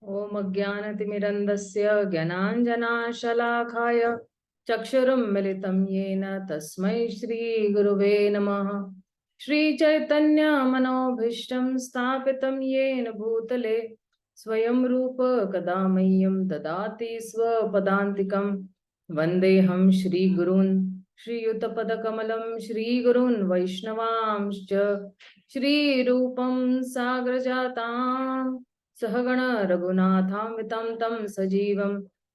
ओम अज्ञानतिमिरन्धस्य ज्ञानाञ्जनाशलाकाय चक्षुरुन्मिलितं येन तस्मै श्रीगुरुवे नमः। श्रीचैतन्यमनोभीष्टं स्थापितं येन भूतले स्वयं रूप कदा मह्यं ददाति स्वपदान्तिकं। वन्देऽहं श्रीगुरून् श्रीयुतपदकमलं श्रीगुरून् वैष्णवांश्च श्रीरूपं साग्रजाताम् सहगण रघुनाथान्वितं तं सजीवं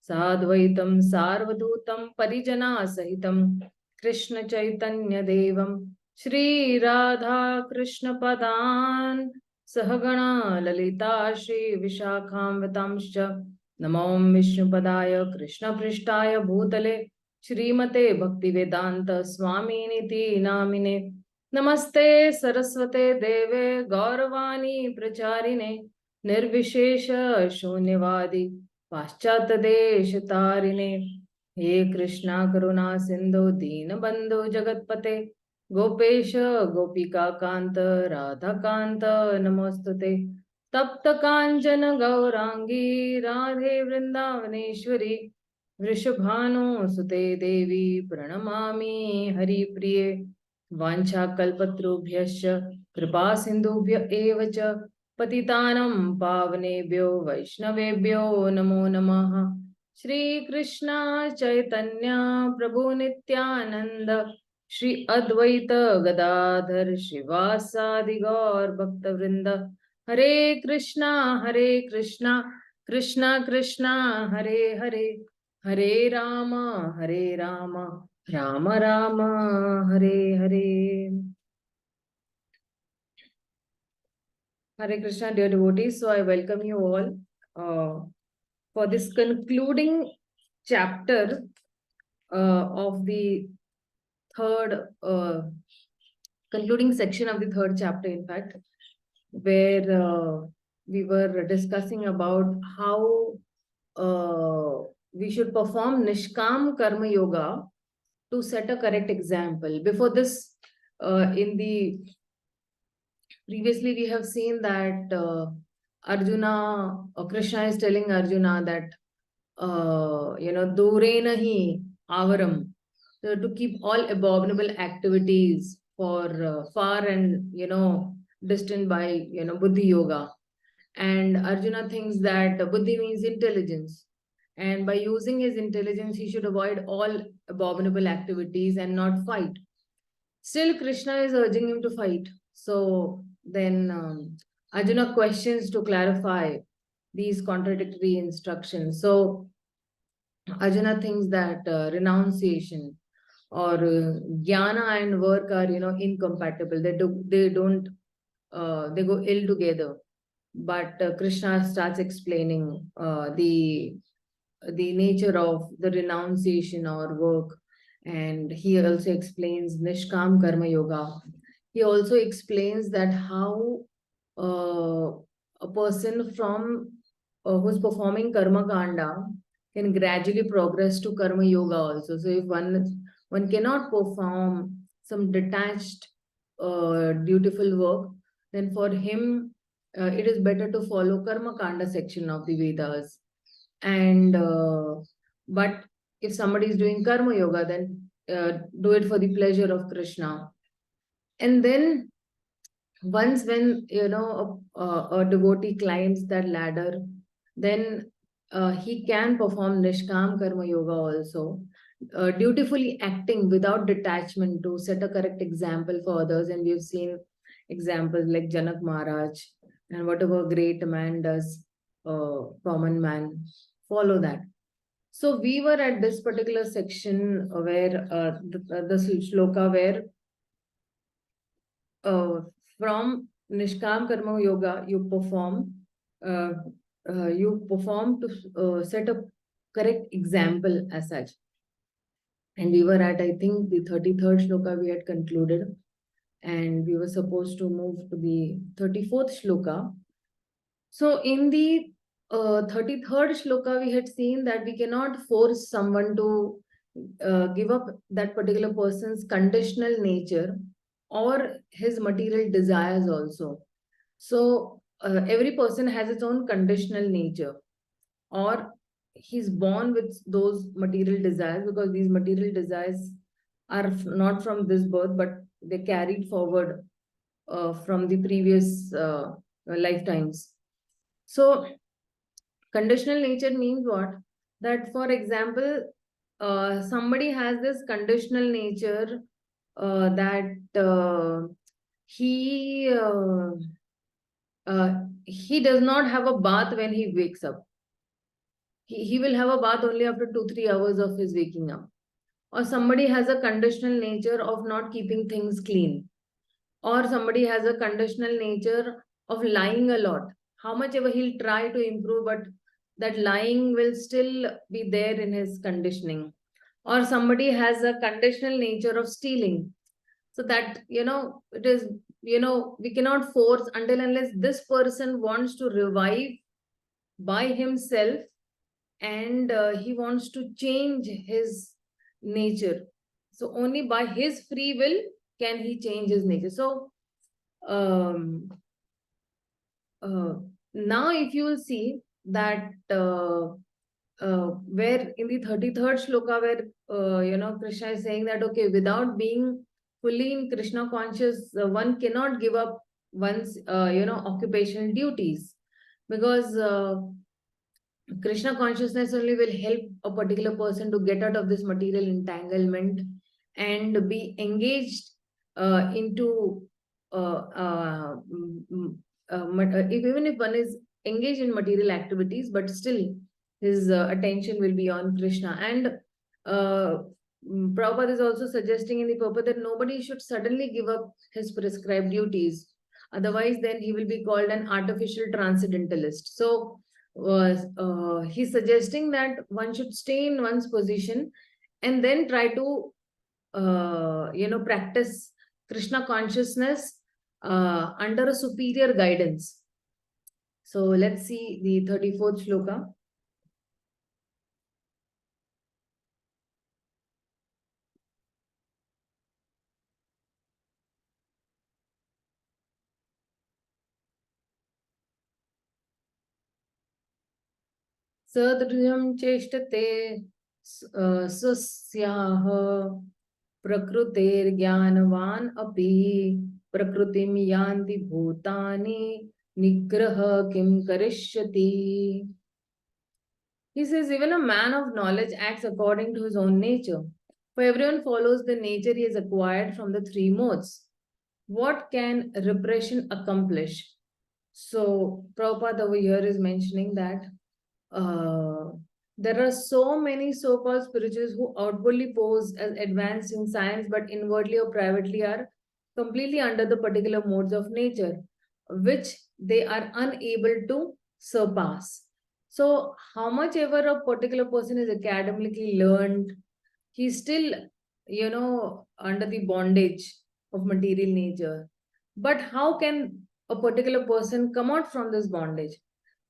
साद्वैतं सार्वभूतं परिजना सहितं कृष्ण चैतन्य देवं श्रीराधा कृष्ण पदान् सहगण ललिता श्री विशाखान्वितांश्च नमो विष्णुपदाय कृष्णपृष्ठाय भूतले श्रीमते भक्तिवेदांत स्वामिनिति नामिने। नमस्ते सरस्वते देवे गौरवाणी प्रचारिणे निर्विशेष शून्यवादी पाश्चात्य देश तारिणे। हे कृष्णा करुणा सिंधु दीनबंधु जगतपते गोपेश गोपिका कांत राधा कांत नमोस्तुते। तप्त कांचन गौरांगी राधे वृंदावनेश्वरी वृषभानु सुते देवी प्रणमामि हरिप्रिये। वाञ्छाकल्पतरुभ्यश्च कृपा सिन्धुभ्य एव च पतितानं पावनेभ्यो वैष्णवेभ्यो नमो नमः। श्री कृष्ण चैतन्य प्रभु नित्यानंद श्री अद्वैत गदाधर श्रीवासादि गौर भक्तवृंद। हरे कृष्णा कृष्णा कृष्णा हरे हरे, हरे Ram Ram Ram Hare Hare. Hare Krishna, dear devotees. So I welcome you all for this concluding chapter of the third, concluding section of the third chapter, in fact, where we were discussing about how we should perform Nishkam Karma Yoga to set a correct example. Before this, in the previously we have seen that Arjuna, Krishna is telling Arjuna that Durena hi avaram, so to keep all abominable activities for far and distant by Buddhi Yoga. And Arjuna thinks that Buddhi means intelligence, and by using his intelligence he should avoid all abominable activities and not fight. Still, Krishna is urging him to fight. So then Arjuna questions to clarify these contradictory instructions. So Arjuna thinks that renunciation or jnana and work are incompatible. They don't they go ill together. But Krishna starts explaining the nature of the renunciation or work, and he also explains Nishkam Karma Yoga. He also explains that how a person from who's performing Karma Kanda can gradually progress to Karma Yoga also. So if one cannot perform some detached dutiful work, then for him it is better to follow Karma Kanda section of the Vedas. And but if somebody is doing Karma Yoga, then do it for the pleasure of Krishna. And then once when a devotee climbs that ladder, then he can perform Nishkam Karma Yoga also, dutifully acting without detachment to set a correct example for others. And we've seen examples like Janak Maharaj, and whatever great man does, common man follow that. So we were at this particular section where the shloka where from Nishkam Karma Yoga uh, you perform to set a correct example as such. And we were at, I think, the 33rd shloka we had concluded, and we were supposed to move to the 34th shloka. So in the 33rd shloka, we had seen that we cannot force someone to give up that particular person's conditional nature or his material desires also. So every person has its own conditional nature, or he's born with those material desires, because these material desires are not from this birth, but they carried forward from the previous lifetimes. So conditional nature means what? That, for example, somebody has this conditional nature that he uh, he does not have a bath when he wakes up. He will have a bath only after 2-3 hours of his waking up. Or somebody has a conditional nature of not keeping things clean. Or somebody has a conditional nature of lying a lot. How much ever he'll try to improve, but that lying will still be there in his conditioning. Or somebody has a conditional nature of stealing. So that, it is, we cannot force until unless this person wants to revive by himself, and he wants to change his nature. So only by his free will can he change his nature. So um, now if you will see that where in the 33rd shloka, where Krishna is saying that, okay, without being fully in Krishna conscious, one cannot give up one's occupational duties, because Krishna consciousness only will help a particular person to get out of this material entanglement and be engaged into even if one is engaged in material activities, but still his attention will be on Krishna. And Prabhupada is also suggesting in the purport that nobody should suddenly give up his prescribed duties. Otherwise, then he will be called an artificial transcendentalist. So, he's suggesting that one should stay in one's position and then try to practice Krishna consciousness under a superior guidance. So let's see the 34th shloka. Sadriyam cheshtate swasyaha प्रकृतेर ज्ञानवान अपि प्रकृतिम यान्ति भूतानि निग्रह किम करिष्यति. He says, even a man of knowledge acts according to his own nature, for everyone follows the nature he has acquired from the three modes. What can repression accomplish? So Prabhupada over here is mentioning that there are so many so-called spiritualists who outwardly pose as advanced in science, but inwardly or privately are completely under the particular modes of nature, which they are unable to surpass. So how much ever a particular person is academically learned, he's still, under the bondage of material nature. But how can a particular person come out from this bondage?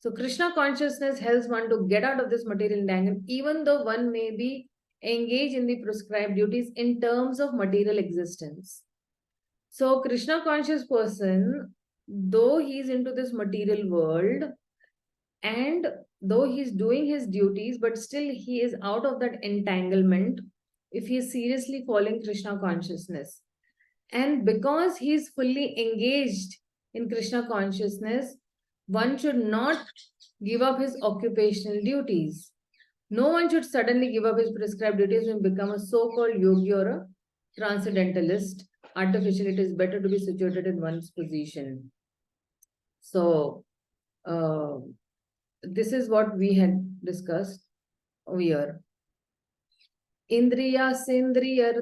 So Krishna consciousness helps one to get out of this material entanglement, even though one may be engaged in the prescribed duties in terms of material existence. So Krishna conscious person, though he's into this material world, and though he's doing his duties, but still he is out of that entanglement if he is seriously following Krishna consciousness. And because he is fully engaged in Krishna consciousness, one should not give up his occupational duties. No one should suddenly give up his prescribed duties and become a so-called yogi or a transcendentalist. Artificially, it is better to be situated in one's position. So, this is what we had discussed over here. Indriya sindriya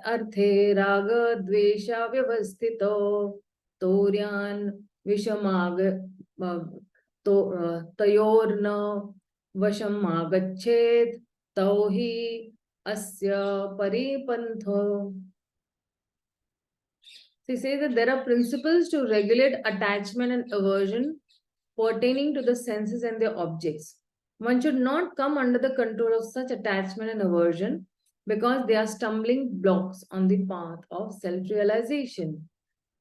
arthe raga dvesha vyavastito toryan vishamag tayorna vasham agachet tauhi asya paripantho. He says that there are principles to regulate attachment and aversion pertaining to the senses and their objects. One should not come under the control of such attachment and aversion, because they are stumbling blocks on the path of self-realization.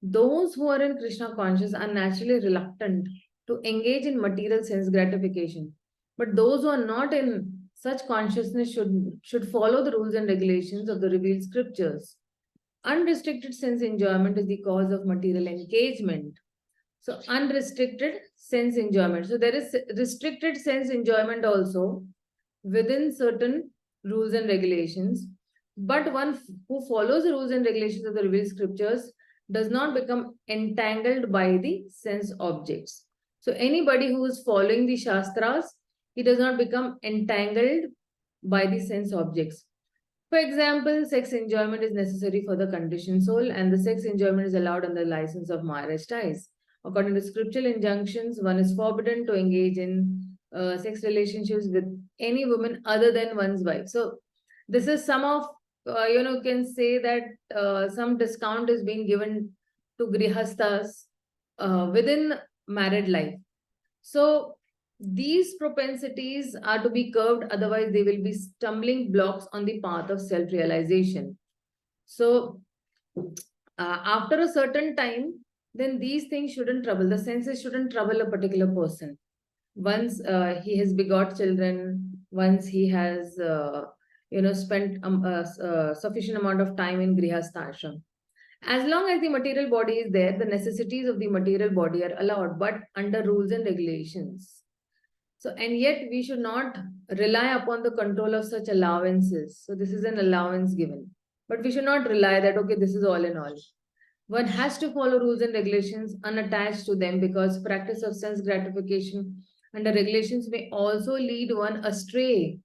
Those who are in Krishna conscious are naturally reluctant to engage in material sense gratification. But those who are not in such consciousness should follow the rules and regulations of the revealed scriptures. Unrestricted sense enjoyment is the cause of material engagement. So unrestricted sense enjoyment. So there is restricted sense enjoyment also within certain rules and regulations. But one who follows the rules and regulations of the revealed scriptures does not become entangled by the sense objects. So anybody who is following the Shastras, he does not become entangled by the sense objects. For example, sex enjoyment is necessary for the conditioned soul, and the sex enjoyment is allowed under the license of marriage ties. According to scriptural injunctions, one is forbidden to engage in sex relationships with any woman other than one's wife. So, this is some of, you can say that some discount is being given to grihasthas within married life. So, these propensities are to be curbed, otherwise, they will be stumbling blocks on the path of self realization. So, after a certain time, then these things shouldn't trouble, the senses shouldn't trouble a particular person. Once he has begot children, once he has, spent a sufficient amount of time in Grihastha ashram. As long as the material body is there, the necessities of the material body are allowed, but under rules and regulations. So, and yet we should not rely upon the control of such allowances. So, this is an allowance given. But we should not rely that, okay, this is all in all. One has to follow rules and regulations unattached to them, because practice of sense gratification under regulations may also lead one astray.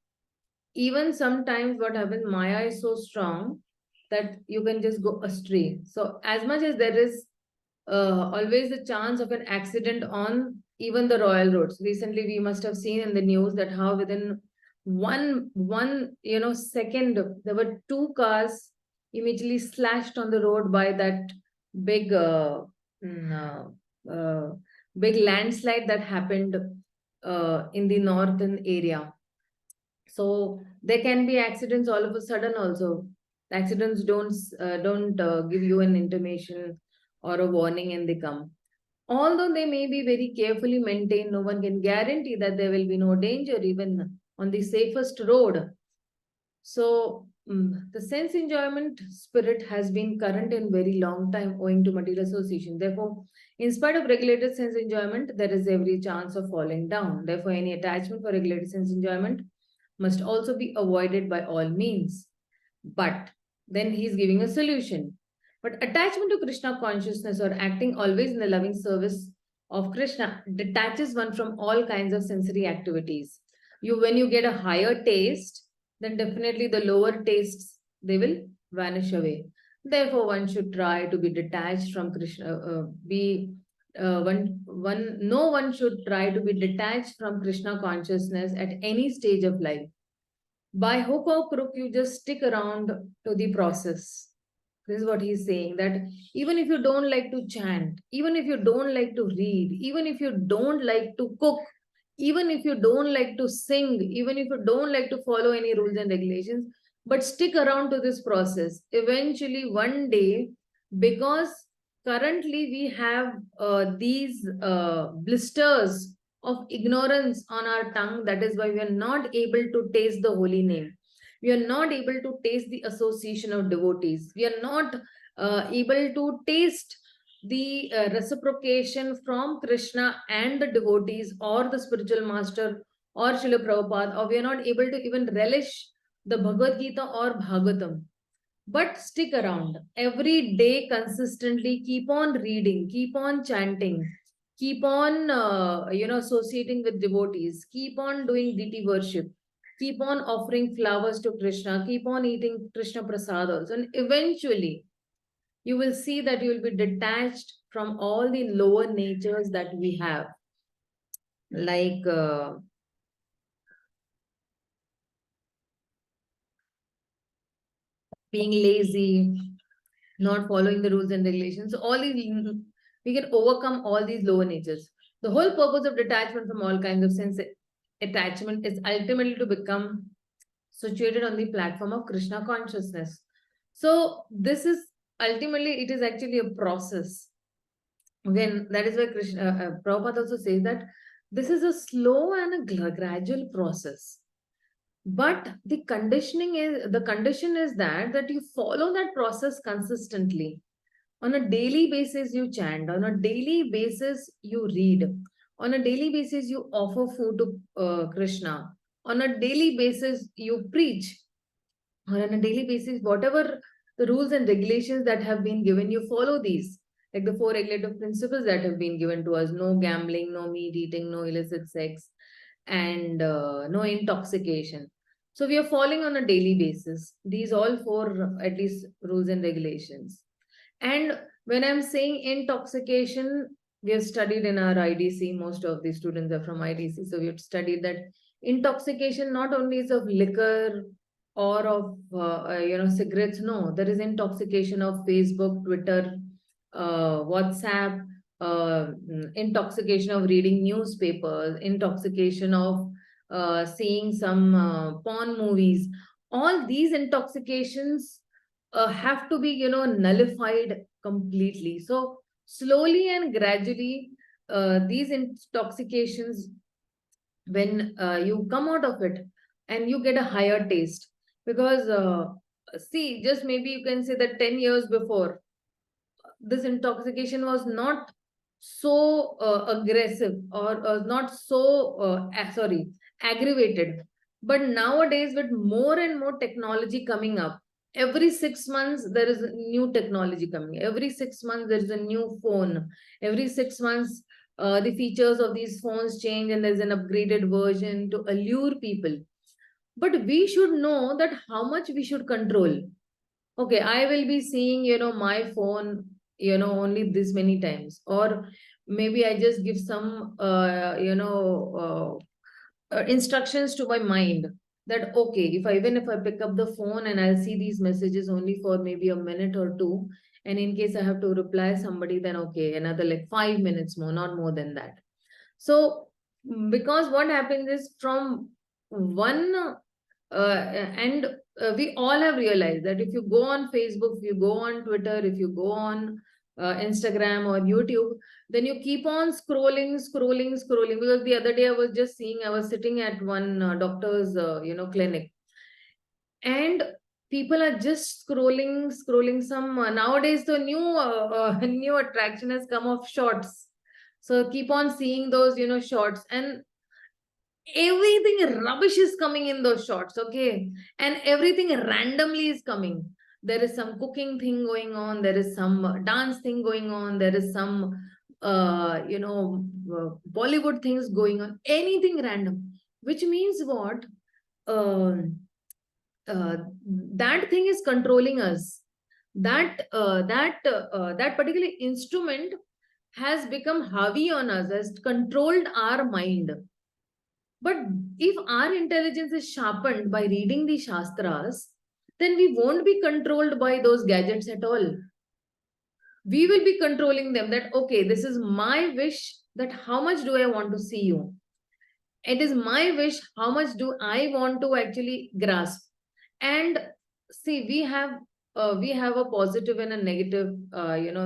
Even sometimes what happens, Maya is so strong that you can just go astray. So as much as there is always the chance of an accident on even the royal roads. Recently, we must have seen in the news that how within one second, there were two cars immediately slashed on the road by that big big landslide that happened in the northern area. So there can be accidents all of a sudden also. Accidents don't give you an intimation or a warning, and they come. Although they may be very carefully maintained, no one can guarantee that there will be no danger even on the safest road. So the sense enjoyment spirit has been current in very long time owing to material association. Therefore, in spite of regulated sense enjoyment, there is every chance of falling down. Therefore, any attachment for regulated sense enjoyment must also be avoided by all means. But then he is giving a solution. But attachment to Krishna consciousness or acting always in the loving service of Krishna detaches one from all kinds of sensory activities. When you get a higher taste, then definitely the lower tastes, they will vanish away. Therefore, one should try to be detached from Krishna. No one should try to be detached from Krishna consciousness at any stage of life. By hook or crook, you just stick around to the process. This is what he's saying, that even if you don't like to chant, even if you don't like to read, even if you don't like to cook, even if you don't like to sing, even if you don't like to follow any rules and regulations, but stick around to this process. Eventually, one day, because currently we have these blisters of ignorance on our tongue, that is why we are not able to taste the holy name. We are not able to taste the association of devotees. We are not able to taste the reciprocation from Krishna and the devotees or the spiritual master or Srila Prabhupada, or we are not able to even relish the Bhagavad Gita or Bhagavatam. But stick around every day consistently, keep on reading, keep on chanting, keep on associating with devotees, keep on doing deity worship, keep on offering flowers to Krishna, keep on eating Krishna prasadas, and eventually you will see that you will be detached from all the lower natures that we have, like being lazy, not following the rules and regulations. So all these, we can overcome all these lower natures. The whole purpose of detachment from all kinds of sense attachment is ultimately to become situated on the platform of Krishna consciousness. So this is ultimately, it is actually a process. Again, that is why Krishna, Prabhupada also says that this is a slow and a gradual process. But the condition is that you follow that process consistently. On a daily basis, you chant. On a daily basis, you read. On a daily basis, you offer food to Krishna. On a daily basis, you preach. Or on a daily basis, whatever the rules and regulations that have been given, you follow these. Like the four regulative principles that have been given to us: no gambling, no meat eating, no illicit sex, and no intoxication. So we are following on a daily basis these all four, at least, rules and regulations. And when I'm saying intoxication, we have studied in our IDC, most of the students are from IDC, so we have studied that intoxication not only is of liquor or of cigarettes. No, there is intoxication of Facebook, Twitter, WhatsApp, intoxication of reading newspapers, intoxication of seeing some porn movies. All these intoxications have to be, nullified completely. So slowly and gradually, these intoxications, when you come out of it and you get a higher taste, because see, just maybe you can say that 10 years before, this intoxication was not so aggressive, or not so aggravated. But nowadays, with more and more technology coming up, every 6 months there is a new technology coming. Every 6 months there is a new phone. Every 6 months the features of these phones change, and there's an upgraded version to allure people. But we should know that how much we should control. Okay, I will be seeing, my phone, only this many times. Or maybe I just give some, instructions to my mind that, okay, even if I pick up the phone and I'll see these messages only for maybe a minute or two, and in case I have to reply somebody, then okay, another like 5 minutes more, not more than that. So, because what happens is, from one and we all have realized that if you go on Facebook, if you go on Twitter, if you go on Instagram or YouTube, then you keep on scrolling, scrolling, scrolling. Because the other day I was sitting at one doctor's, clinic, and people are just scrolling, scrolling. Some nowadays the new new attraction has come of shorts. So keep on seeing those, shorts, and everything rubbish is coming in those shots. Okay, and everything randomly is coming. There is some cooking thing going on, there is some dance thing going on, there is some Bollywood things going on, anything random. Which means what? um uh, that thing is controlling us. That particular instrument has become heavy on us, has controlled our mind. But if our intelligence is sharpened by reading the Shastras, then we won't be controlled by those gadgets at all. We will be controlling them, that, okay, this is my wish, that how much do I want to see you? It is my wish, how much do I want to actually grasp? And see, we have a positive and a negative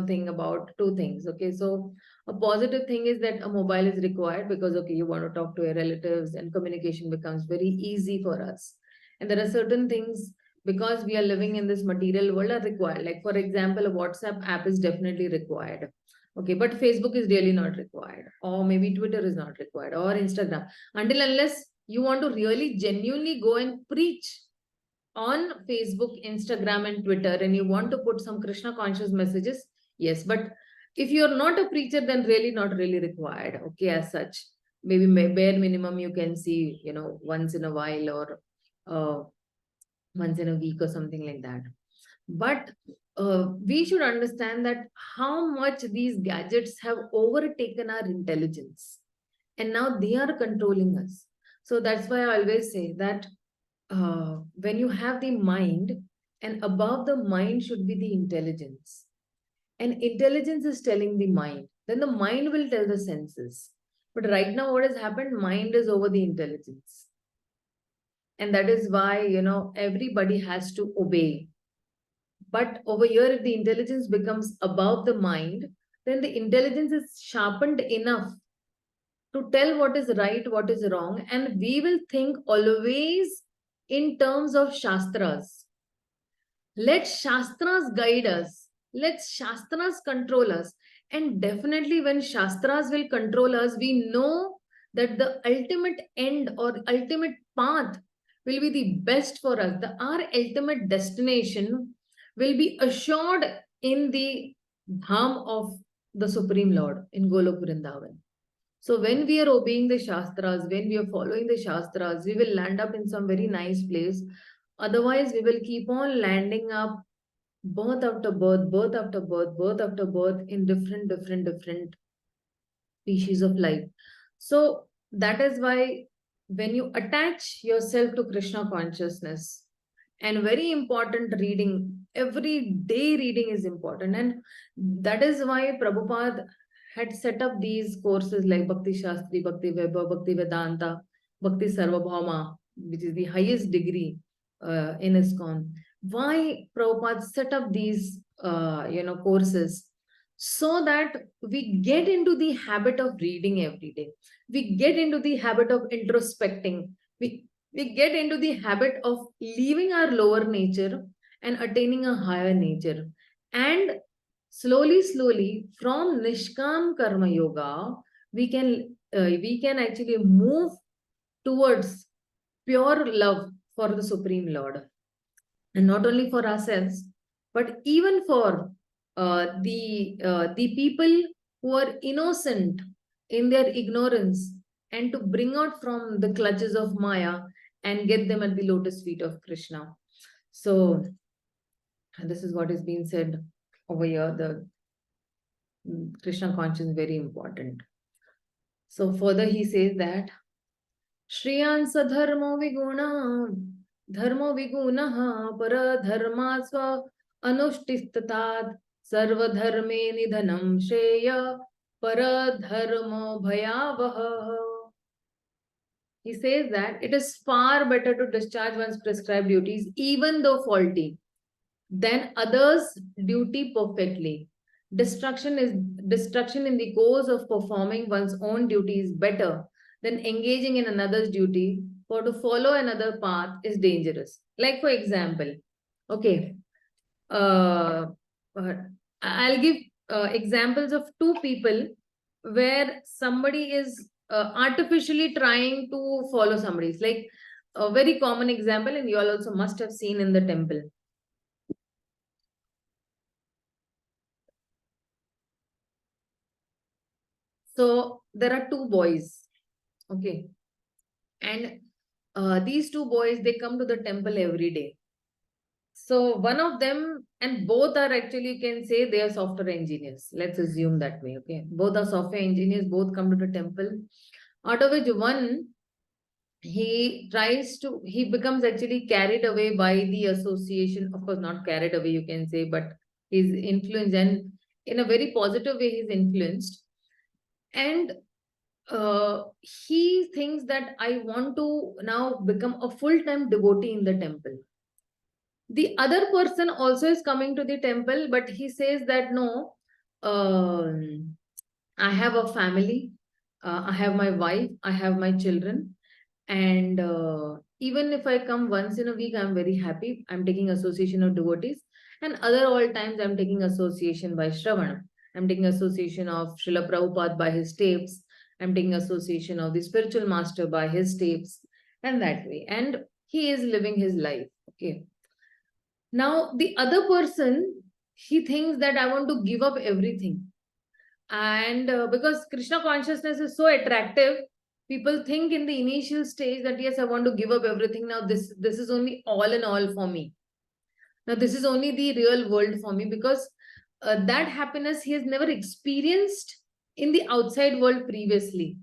thing about two things. Okay, so a positive thing is that a mobile is required, because okay, you want to talk to your relatives and communication becomes very easy for us. And there are certain things, because we are living in this material world, are required. Like for example, a WhatsApp app is definitely required. Okay, but Facebook is really not required, or maybe Twitter is not required, or Instagram, until unless you want to really genuinely go and preach on Facebook, Instagram, and Twitter, and you want to put some Krishna conscious messages. Yes, but if you're not a preacher, then really not really required. Okay, as such, maybe bare minimum you can see, once in a while, or uh, once in a week, or something like that. But we should understand that how much these gadgets have overtaken our intelligence, and now they are controlling us. So that's why I always say that when you have the mind, and above the mind should be the intelligence, and intelligence is telling the mind, then the mind will tell the senses. But right now, what has happened? Mind is over the intelligence. And that is why, everybody has to obey. But over here, if the intelligence becomes above the mind, then the intelligence is sharpened enough to tell what is right, what is wrong, and we will think always in terms of Shastras. Let Shastras guide us. Let Shastras control us. And definitely, when Shastras will control us, we know that the ultimate end or ultimate path will be the best for us. Our ultimate destination will be assured in the Dham of the Supreme Lord in Golok Vrindavan. So when we are obeying the Shastras, when we are following the Shastras, we will land up in some very nice place. Otherwise, we will keep on landing up birth after birth, birth after birth, birth after birth in different species of life. So that is why when you attach yourself to Krishna consciousness, and very important reading, every day reading is important. And that is why Prabhupada had set up these courses like Bhakti Shastri, Bhakti Vaibhav, Bhakti Vedanta, Bhakti Sarvabhauma, which is the highest degree in ISKCON. Why Prabhupada set up these courses? So that we get into the habit of reading every day. We get into the habit of introspecting. We get into the habit of leaving our lower nature and attaining a higher nature. And slowly, from Nishkam Karma Yoga, we can actually move towards pure love for the Supreme Lord. And not only for ourselves, but even for the people who are innocent in their ignorance, and to bring out from the clutches of Maya and get them at the lotus feet of Krishna. So this is what is being said over here. The Krishna consciousness is very important. So further he says that Shriyansa dharmo viguna dharmo vigunaha para dharma swa anushtistatad sarva dharme nidhanam shreya para dharmo bhayavaha. He says that it is far better to discharge one's prescribed duties, even though faulty, than others' duty perfectly. Destruction in the course of performing one's own duty is better than engaging in another's duty, for to follow another path is dangerous. Like for example, okay, uh, I'll give examples of two people where somebody is artificially trying to follow somebody. It's like a very common example, and you all also must have seen in the temple. So there are two boys, okay, and these two boys, they come to the temple every day. So one of them, and both are actually, you can say they are software engineers. Let's assume that way, okay. Both are software engineers, both come to the temple. Out of which one, he becomes actually carried away by the association. Of course, not carried away, you can say, but he's influenced, and in a very positive way, he's influenced. And he thinks that I want to now become a full-time devotee in the temple. The other person also is coming to the temple, but he says that no, I have a family, I have my wife, I have my children, and even if I come once in a week, I'm very happy. I'm taking association of devotees, and other all times I'm taking association by Shravana. I'm taking association of Srila Prabhupada by his tapes. I'm taking association of the spiritual master by his tapes, and that way. And he is living his life. Okay. Now, the other person, he thinks that I want to give up everything. And because Krishna consciousness is so attractive, people think in the initial stage that yes, I want to give up everything. Now, this is only all in all for me. Now, this is only the real world for me, because that happiness he has never experienced in the outside world previously.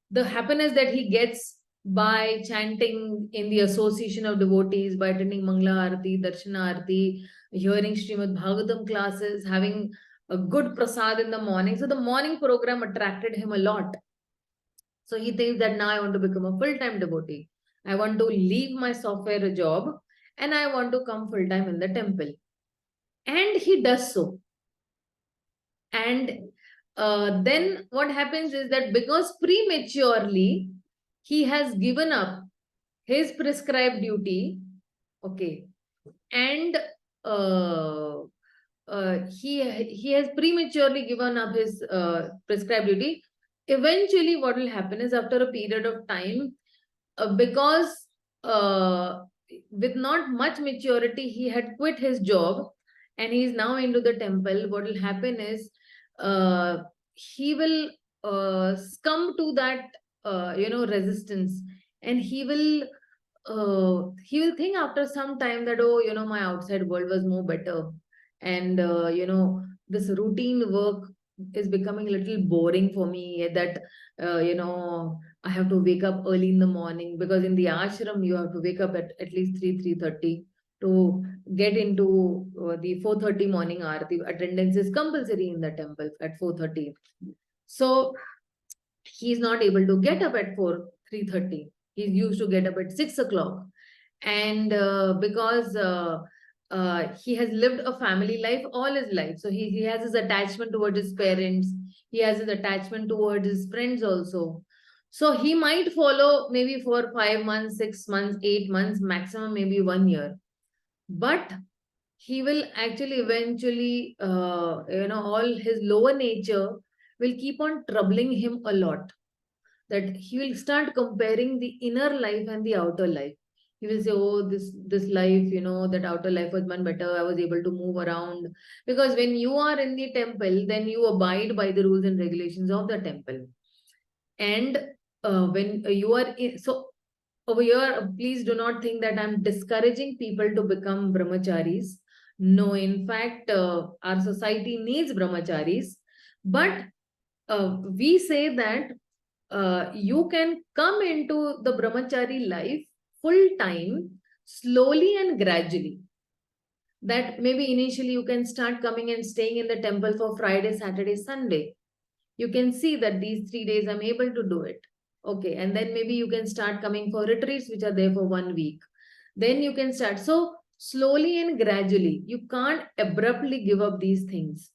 The happiness that he gets by chanting in the association of devotees, by attending Mangala Arati, Darshana Arati, hearing Srimad Bhagavatam classes, having a good prasad in the morning. So the morning program attracted him a lot. So he thinks that now I want to become a full-time devotee. I want to leave my software job and I want to come full-time in the temple. And he does so. And then what happens is that because prematurely he has given up his prescribed duty, okay, and uh, he has prematurely given up his prescribed duty. Eventually, what will happen is after a period of time, because uh, with not much maturity, he had quit his job and he is now into the temple. What will happen is he will succumb to that resistance, and he will think after some time that, oh, my outside world was more better, and this routine work is becoming a little boring for me, that I have to wake up early in the morning, because in the ashram you have to wake up at least 3:30 to get into the 4:30 morning aarti. Attendance is compulsory in the temple at 4:30. So he's not able to get up at 3:30. He's used to get up at 6 o'clock. And because he has lived a family life all his life, so he has his attachment towards his parents, he has his attachment towards his friends also. So he might follow maybe for 5 months, 6 months, 8 months, maximum maybe 1 year. But he will actually eventually, all his lower nature will keep on troubling him a lot, that he will start comparing the inner life and the outer life. He will say, oh, this life, that outer life was much better, I was able to move around. Because when you are in the temple, then you abide by the rules and regulations of the temple. And when you are in, so over here, please do not think that I'm discouraging people to become brahmacharis. No, in fact, our society needs brahmacharis. But we say that you can come into the brahmachari life full time, slowly and gradually. That maybe initially you can start coming and staying in the temple for Friday, Saturday, Sunday. You can see that these 3 days I'm able to do it. Okay, and then maybe you can start coming for retreats which are there for 1 week. Then you can start. So slowly and gradually, you can't abruptly give up these things.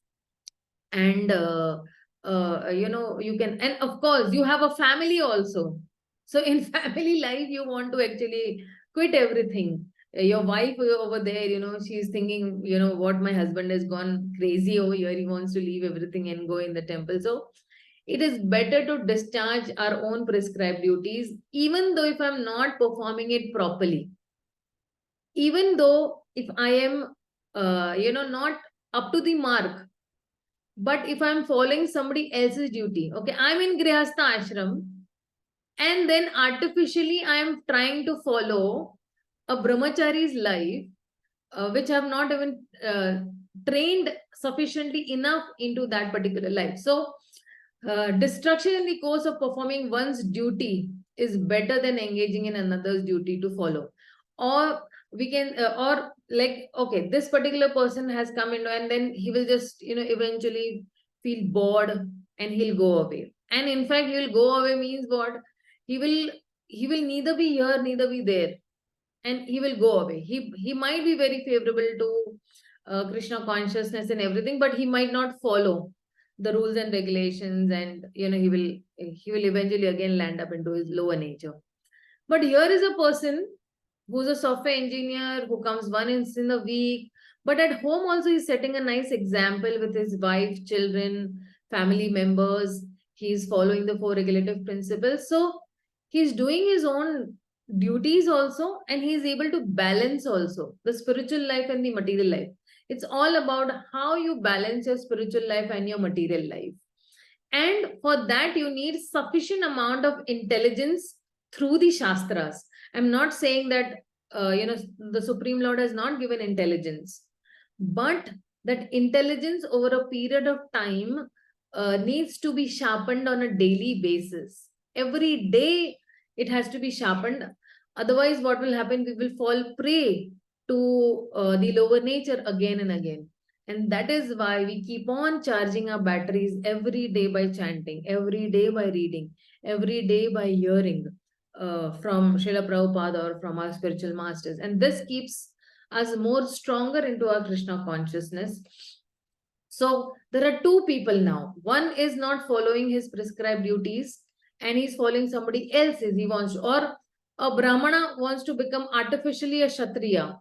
And you can, and of course you have a family also. So in family life you want to actually quit everything. Your wife over there, she's thinking, what, my husband has gone crazy over here, he wants to leave everything and go in the temple. So it is better to discharge our own prescribed duties, even though if I'm not performing it properly, even though if I am not up to the mark. But if I'm following somebody else's duty, okay, I'm in Grihastha ashram, and then artificially I am trying to follow a brahmachari's life, which I've not even trained sufficiently enough into that particular life. So, destruction in the course of performing one's duty is better than engaging in another's duty to follow. Or we can, or like, okay, this particular person has come in, and then he will just, eventually feel bored and he'll go away. And in fact, he'll go away means what? He will, he will neither be here, neither be there, and he will go away. He might be very favorable to Krishna consciousness and everything, but he might not follow the rules and regulations, and he will eventually again land up into his lower nature. But here is a person who's a software engineer who comes once in a week, but at home also he's setting a nice example with his wife, children, family members. He's following the four regulative principles. So he's doing his own duties also, and he's able to balance also the spiritual life and the material life. It's all about how you balance your spiritual life and your material life. And for that, you need sufficient amount of intelligence through the Shastras. I'm not saying that, the Supreme Lord has not given intelligence, but that intelligence over a period of time needs to be sharpened on a daily basis. Every day it has to be sharpened. Otherwise, what will happen? We will fall prey to the lower nature again and again. And that is why we keep on charging our batteries every day by chanting, every day by reading, every day by hearing from Srila Prabhupada or from our spiritual masters. And this keeps us more stronger into our Krishna consciousness. So there are two people now. One is not following his prescribed duties and he's following somebody else's. He wants to, or a Brahmana wants to become artificially a Kshatriya.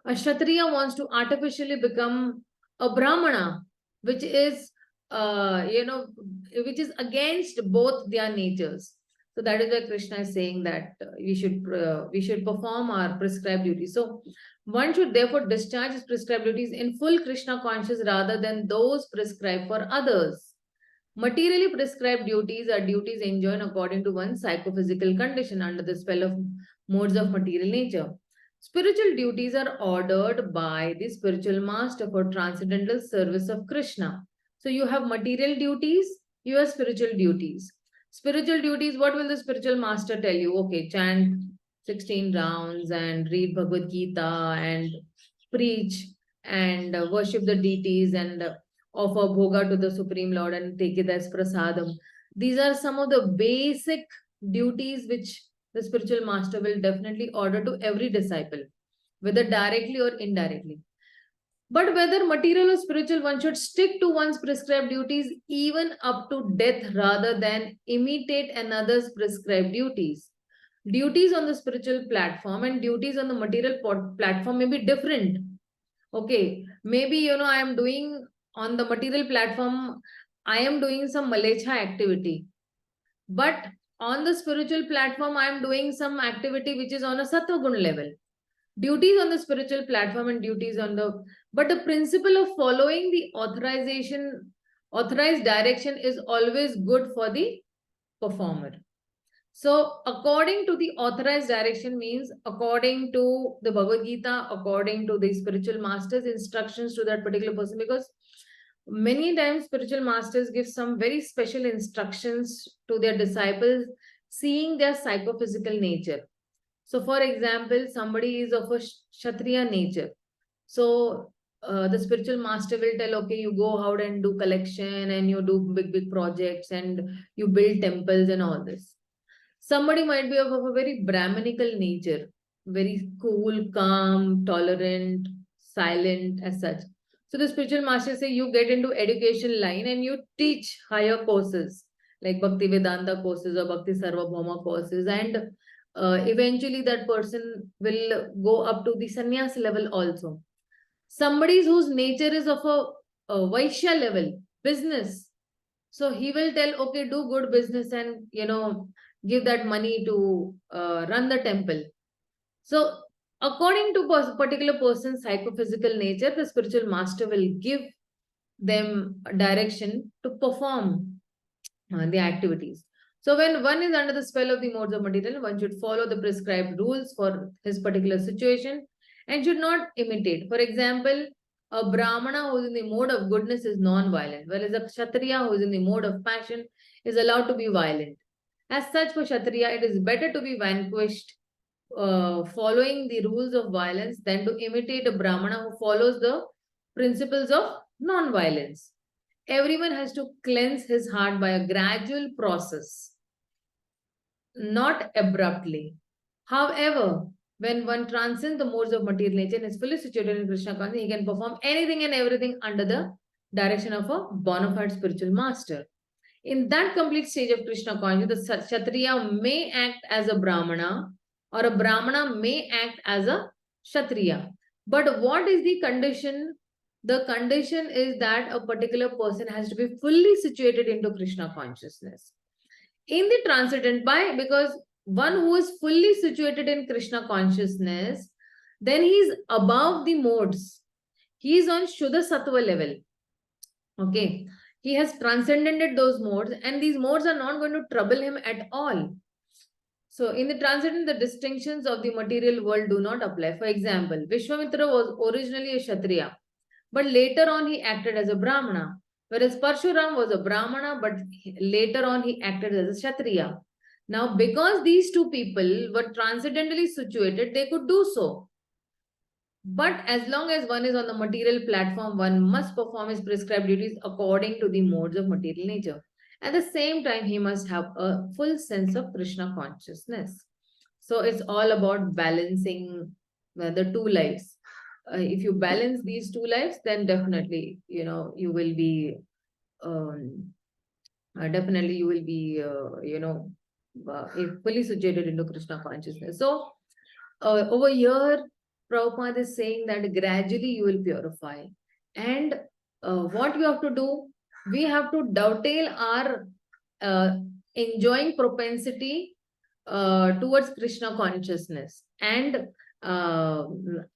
A Kshatriya wants to artificially become a Brahmana, which is, which is against both their natures. So that is why Krishna is saying that we should perform our prescribed duties. So one should therefore discharge his prescribed duties in full Krishna conscious rather than those prescribed for others. Materially prescribed duties are duties enjoined according to one's psychophysical condition under the spell of modes of material nature. Spiritual duties are ordered by the spiritual master for transcendental service of Krishna. So you have material duties, you have spiritual duties. Spiritual duties, what will the spiritual master tell you? Okay, chant 16 rounds and read Bhagavad Gita and preach and worship the deities and offer bhoga to the Supreme Lord and take it as prasadam. These are some of the basic duties which the spiritual master will definitely order to every disciple, whether directly or indirectly. But whether material or spiritual, one should stick to one's prescribed duties even up to death rather than imitate another's prescribed duties. Duties on the spiritual platform and duties on the material platform may be different. Okay, maybe I am doing on the material platform, I am doing some Malecha activity. But on the spiritual platform, I am doing some activity which is on a Sattva Gun level. Duties on the spiritual platform and duties on the, but the principle of following the authorized direction is always good for the performer. So according to the authorized direction means according to the Bhagavad Gita, according to the spiritual master's instructions to that particular person, because many times spiritual masters give some very special instructions to their disciples, seeing their psychophysical nature. So for example, somebody is of a Kshatriya nature. So the spiritual master will tell, okay, you go out and do collection and you do big projects and you build temples and all this. Somebody might be of a very Brahminical nature, very cool, calm, tolerant, silent as such. So the spiritual master say you get into education line and you teach higher courses like Bhakti Vedanta courses or Bhakti Sarvabhauma courses, and eventually that person will go up to the sannyas level also. Somebody whose nature is of a Vaishya level, business. So he will tell, okay, do good business and, give that money to run the temple. So according to particular person's psychophysical nature, the spiritual master will give them a direction to perform the activities. So when one is under the spell of the modes of material, one should follow the prescribed rules for his particular situation and should not imitate. For example, a Brahmana who is in the mode of goodness is non-violent, whereas a Kshatriya who is in the mode of passion is allowed to be violent. As such, for Kshatriya, it is better to be vanquished following the rules of violence than to imitate a Brahmana who follows the principles of non-violence. Everyone has to cleanse his heart by a gradual process, not abruptly. However, when one transcends the modes of material nature and is fully situated in Krishna consciousness, he can perform anything and everything under the direction of a bona fide spiritual master. In that complete stage of Krishna consciousness, the Kshatriya may act as a Brahmana or a Brahmana may act as a Kshatriya. But what is the condition? The condition is that a particular person has to be fully situated into Krishna consciousness. In the transcendent, because one who is fully situated in Krishna consciousness, then he is above the modes. He is on Shuddha Sattva level. Okay. He has transcended those modes and these modes are not going to trouble him at all. So in the transcendent, the distinctions of the material world do not apply. For example, Vishwamitra was originally a Kshatriya, but later on he acted as a Brahmana. Whereas Parshuram was a Brahmana, but later on he acted as a Kshatriya. Now, because these two people were transcendentally situated, they could do so. But as long as one is on the material platform, one must perform his prescribed duties according to the modes of material nature. At the same time, he must have a full sense of Krishna consciousness. So it's all about balancing the two lives. if you balance these two lives, then definitely, you will be, definitely you will be, fully situated into Krishna consciousness. So over here, Prabhupada is saying that gradually you will purify. And what we have to do, we have to dovetail our uh, enjoying propensity towards Krishna consciousness. And uh,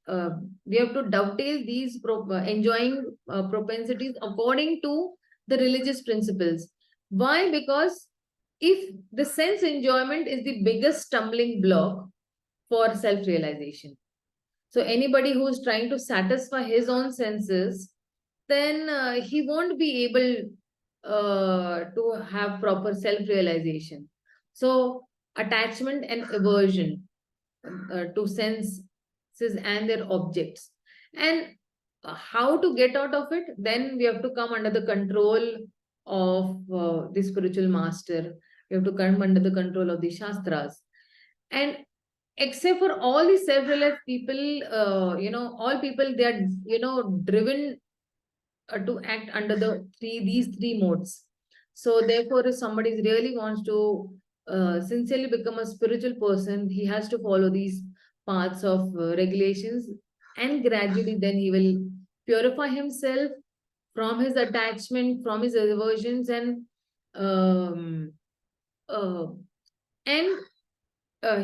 uh, we have to dovetail these enjoying propensities according to the religious principles. Why? Because if the sense enjoyment is the biggest stumbling block for self-realization. So anybody who's trying to satisfy his own senses, then he won't be able to have proper self-realization. So attachment and aversion to senses and their objects. And how to get out of it? Then we have to come under the control of the spiritual master. We have to come under the control of the Shastras. And except for all the self-realized people, all people, they are, driven to act under these three modes. So therefore, if somebody really wants to sincerely become a spiritual person, he has to follow these paths of regulations, and gradually then he will purify himself from his attachment, from his aversions, um, uh, and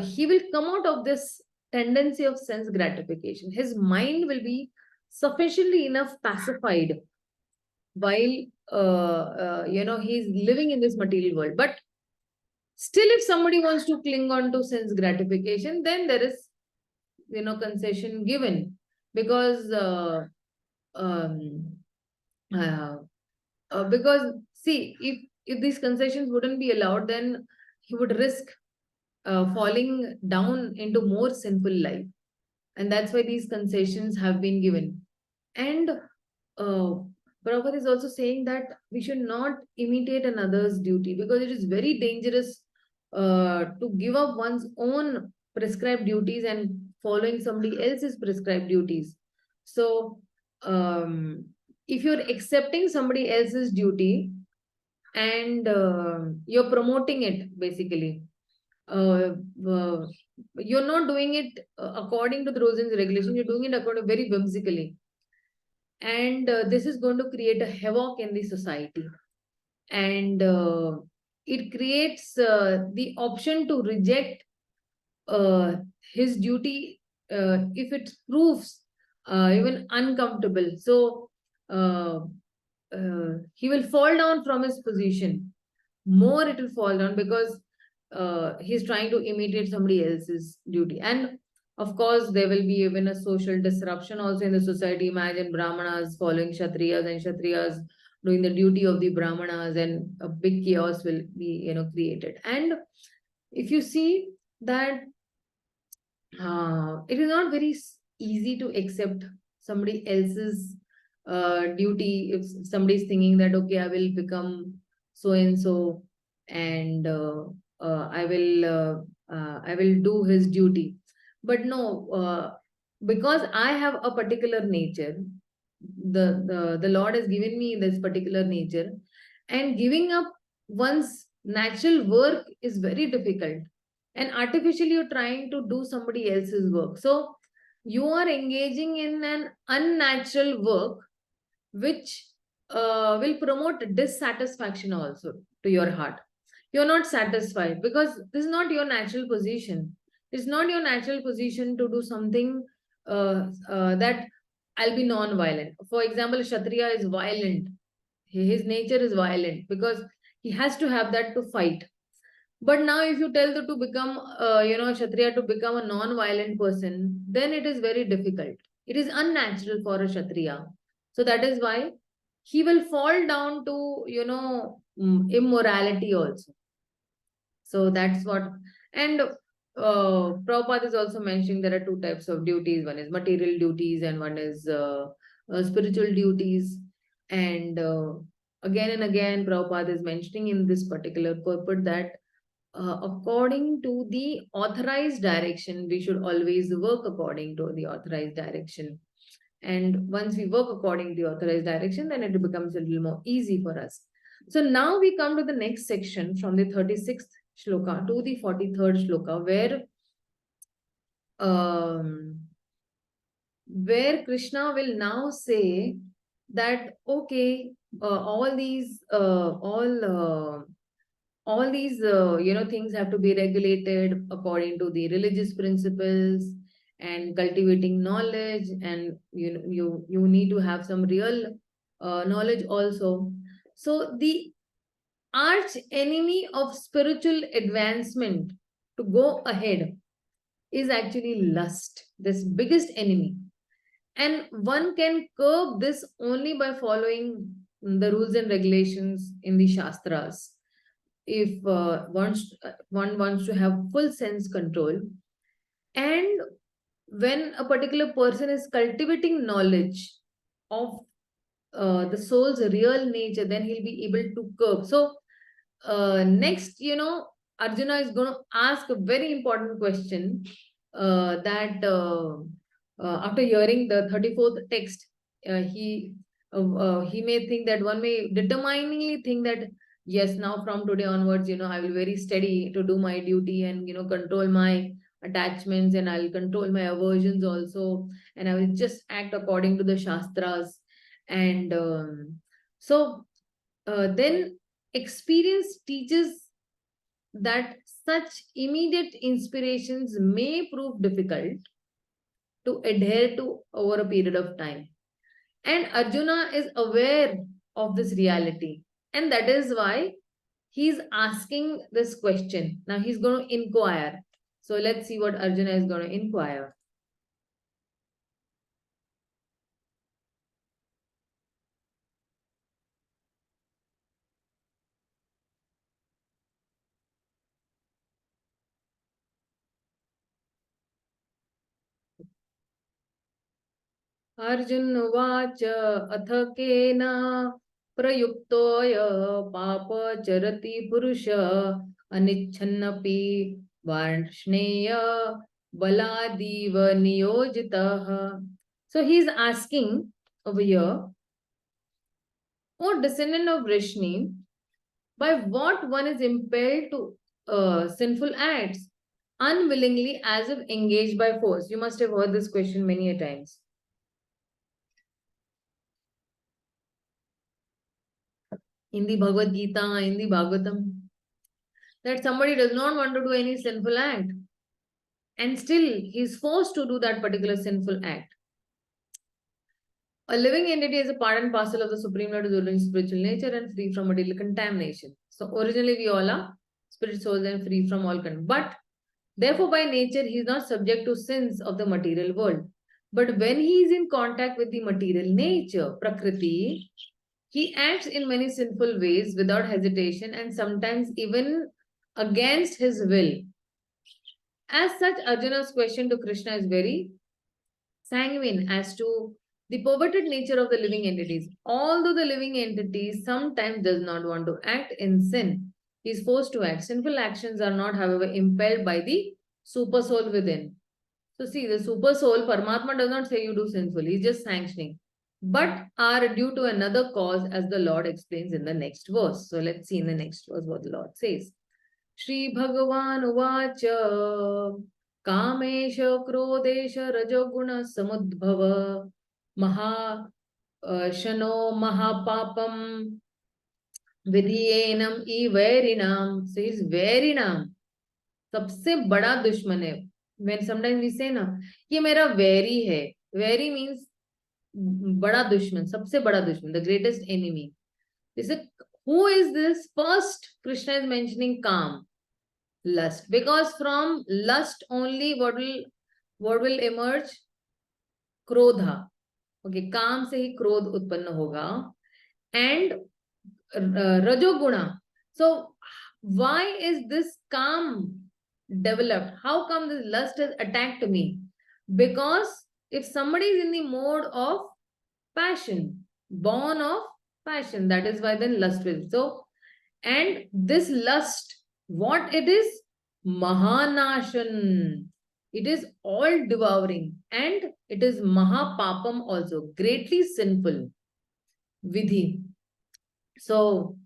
he will come out of this tendency of sense gratification. His mind will be sufficiently enough pacified while he's living in this material world. But still, if somebody wants to cling on to sense gratification, then there is, concession given, because um, uh, because see, if these concessions wouldn't be allowed, then he would risk falling down into more sinful life. And that's why these concessions have been given. And Prabhupada is also saying that we should not imitate another's duty, because it is very dangerous to give up one's own prescribed duties and following somebody else's prescribed duties. So if you're accepting somebody else's duty and you're promoting it, basically, uh, uh, you're not doing it according to the rules and regulations, you're doing it according very whimsically. And this is going to create a havoc in the society. And it creates the option to reject uh, his duty if it proves even uncomfortable. So he will fall down from his position. More it will fall down, because he's trying to imitate somebody else's duty. And of course, there will be even a social disruption also in the society. Imagine Brahmanas following Kshatriyas and Kshatriyas doing the duty of the Brahmanas, and a big chaos will be, created. And if you see that it is not very easy to accept somebody else's duty. If somebody is thinking that, okay, I will become so and so, and I will do his duty. But no, because I have a particular nature, the Lord has given me this particular nature, and giving up one's natural work is very difficult, and artificially you're trying to do somebody else's work. So you are engaging in an unnatural work, which will promote dissatisfaction also to your heart. You're not satisfied because this is not your natural position. It's not your natural position to do something that I'll be non-violent. For example, Kshatriya is violent. His nature is violent because he has to have that to fight. But now, if you tell to become, Kshatriya to become a non-violent person, then it is very difficult. It is unnatural for a Kshatriya. So that is why he will fall down to, immorality also. So that's what. And Prabhupada is also mentioning there are two types of duties. One is material duties and one is spiritual duties. And again and again, Prabhupada is mentioning in this particular purport that according to the authorized direction, we should always work according to the authorized direction. And once we work according to the authorized direction, then it becomes a little more easy for us. So now we come to the next section from the 36th shloka to the 43rd shloka, um, where Krishna will now say that, okay, all these things have to be regulated according to the religious principles and cultivating knowledge, and you need to have some real knowledge also. So the arch enemy of spiritual advancement to go ahead is actually lust, this biggest enemy. And one can curb this only by following the rules and regulations in the Shastras. If one wants to have full sense control, and when a particular person is cultivating knowledge of the soul's real nature, then he'll be able to curb. So, next, Arjuna is going to ask a very important question that after hearing the 34th text, he may think that one may determiningly think that, yes, now from today onwards, I will very steady to do my duty and, control my attachments, and I'll control my aversions also, and I will just act according to the Shastras. And then experience teaches that such immediate inspirations may prove difficult to adhere to over a period of time. And Arjuna is aware of this reality. And that is why he's asking this question. Now he's going to inquire. So let's see what Arjuna is going to inquire. Arjun उवाच अथ केन प्रयुक्तोय पापचरति पुरुष अनिच्छन्नपि Varshney बलादीव नियोजितः. So he is asking over here, O descendant of Vrishni, by what one is impelled to sinful acts unwillingly as if engaged by force? You must have heard this question many a times. In the Bhagavad Gita, in the Bhagavatam, that somebody does not want to do any sinful act, and still he is forced to do that particular sinful act. A living entity is a part and parcel of the Supreme Lord, is spiritual nature and free from material contamination. So originally we all are spirit souls and free from all but therefore by nature he is not subject to sins of the material world. But when he is in contact with the material nature, Prakriti, he acts in many sinful ways without hesitation and sometimes even against his will. As such, Arjuna's question to Krishna is very sanguine as to the perverted nature of the living entities. Although the living entity sometimes does not want to act in sin, he is forced to act. Sinful actions are not, however, impelled by the super soul within. So see, the super soul, Paramatma does not say you do sinful, he is just sanctioning, but are due to another cause, as the Lord explains in the next verse. So let's see in the next verse what the Lord says. Shri Bhagavan Uvacha Kamesha Krodesha Rajoguna Samudbhava Maha Shano Mahapapam Vidhiyenam E Vairinam. So he's Vairinam. सबसे बड़ा दुश्मन है. When sometimes we say ना, ये मेरा vary है. Vairy means बड़ा दुश्मन, सबसे बड़ा दुश्मन, the greatest enemy. Is it, who is this? First, Krishna is mentioning काम, lust, because from lust only what will emerge? Krodha. Okay, काम से ही क्रोध उत्पन्न होगा. And rajoguna. So why is this काम developed? How come this lust has attacked me? Because if somebody is in the mode of passion, born of passion, that is why then lust will. So, and this lust, what it is? Mahanashan. It is all devouring. and it is mahapapam also, greatly sinful. Vidhi. So,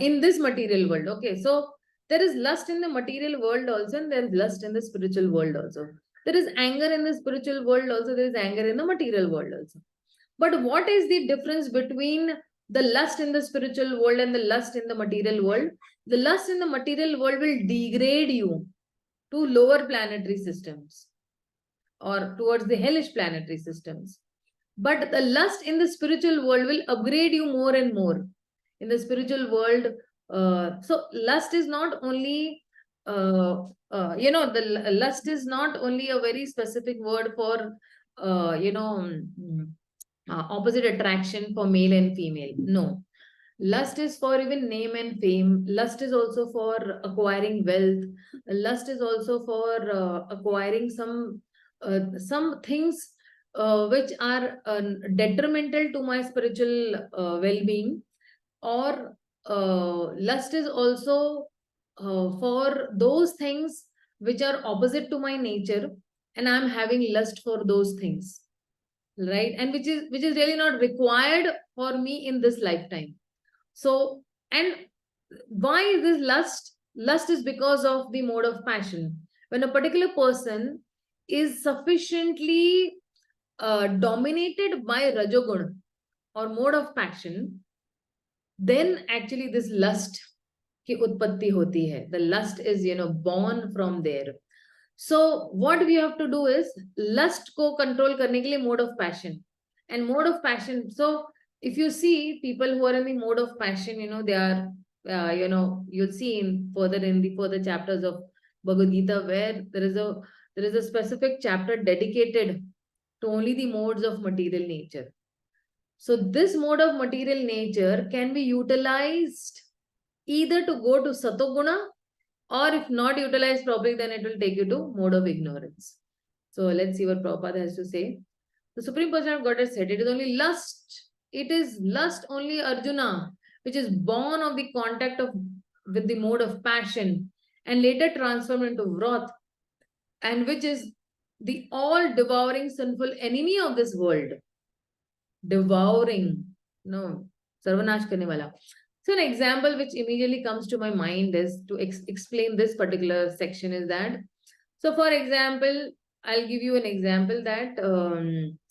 in this material world, okay, so there is lust in the material world also, and there is lust in the spiritual world also. There is anger in the spiritual world also, there is anger in the material world also. But what is the difference between the lust in the spiritual world and the lust in the material world? The lust in the material world will degrade you to lower planetary systems or towards the hellish planetary systems. But the lust in the spiritual world will upgrade you more and more. In the spiritual world, so lust is not only, lust is not only a very specific word for, opposite attraction for male and female. No. Lust is for even name and fame. Lust is also for acquiring wealth. Lust is also for acquiring some things which are detrimental to my spiritual well-being. Or lust is also for those things which are opposite to my nature, and I'm having lust for those things, right? And which is really not required for me in this lifetime. So, and why is this lust? Lust is because of the mode of passion. When a particular person is sufficiently dominated by Rajogun or mode of passion, then actually this lust ki utpatti hoti hai. The lust is, born from there. So what we have to do is lust ko control karne ke liye mode of passion. And mode of passion, so if you see people who are in the mode of passion, they are, you'll see in the further chapters of Bhagavad Gita, where there is a specific chapter dedicated to only the modes of material nature. So this mode of material nature can be utilized either to go to Satoguna, or if not utilized properly, then it will take you to mode of ignorance. So let's see what Prabhupada has to say. The Supreme Person of Godhead said, it is only lust. It is lust only, Arjuna, which is born of the contact with the mode of passion and later transformed into wrath, and which is the all-devouring sinful enemy of this world. Devouring, no, sarvanash karne wala. So an example which immediately comes to my mind is to explain this particular section is that, so for example, I'll give you an example that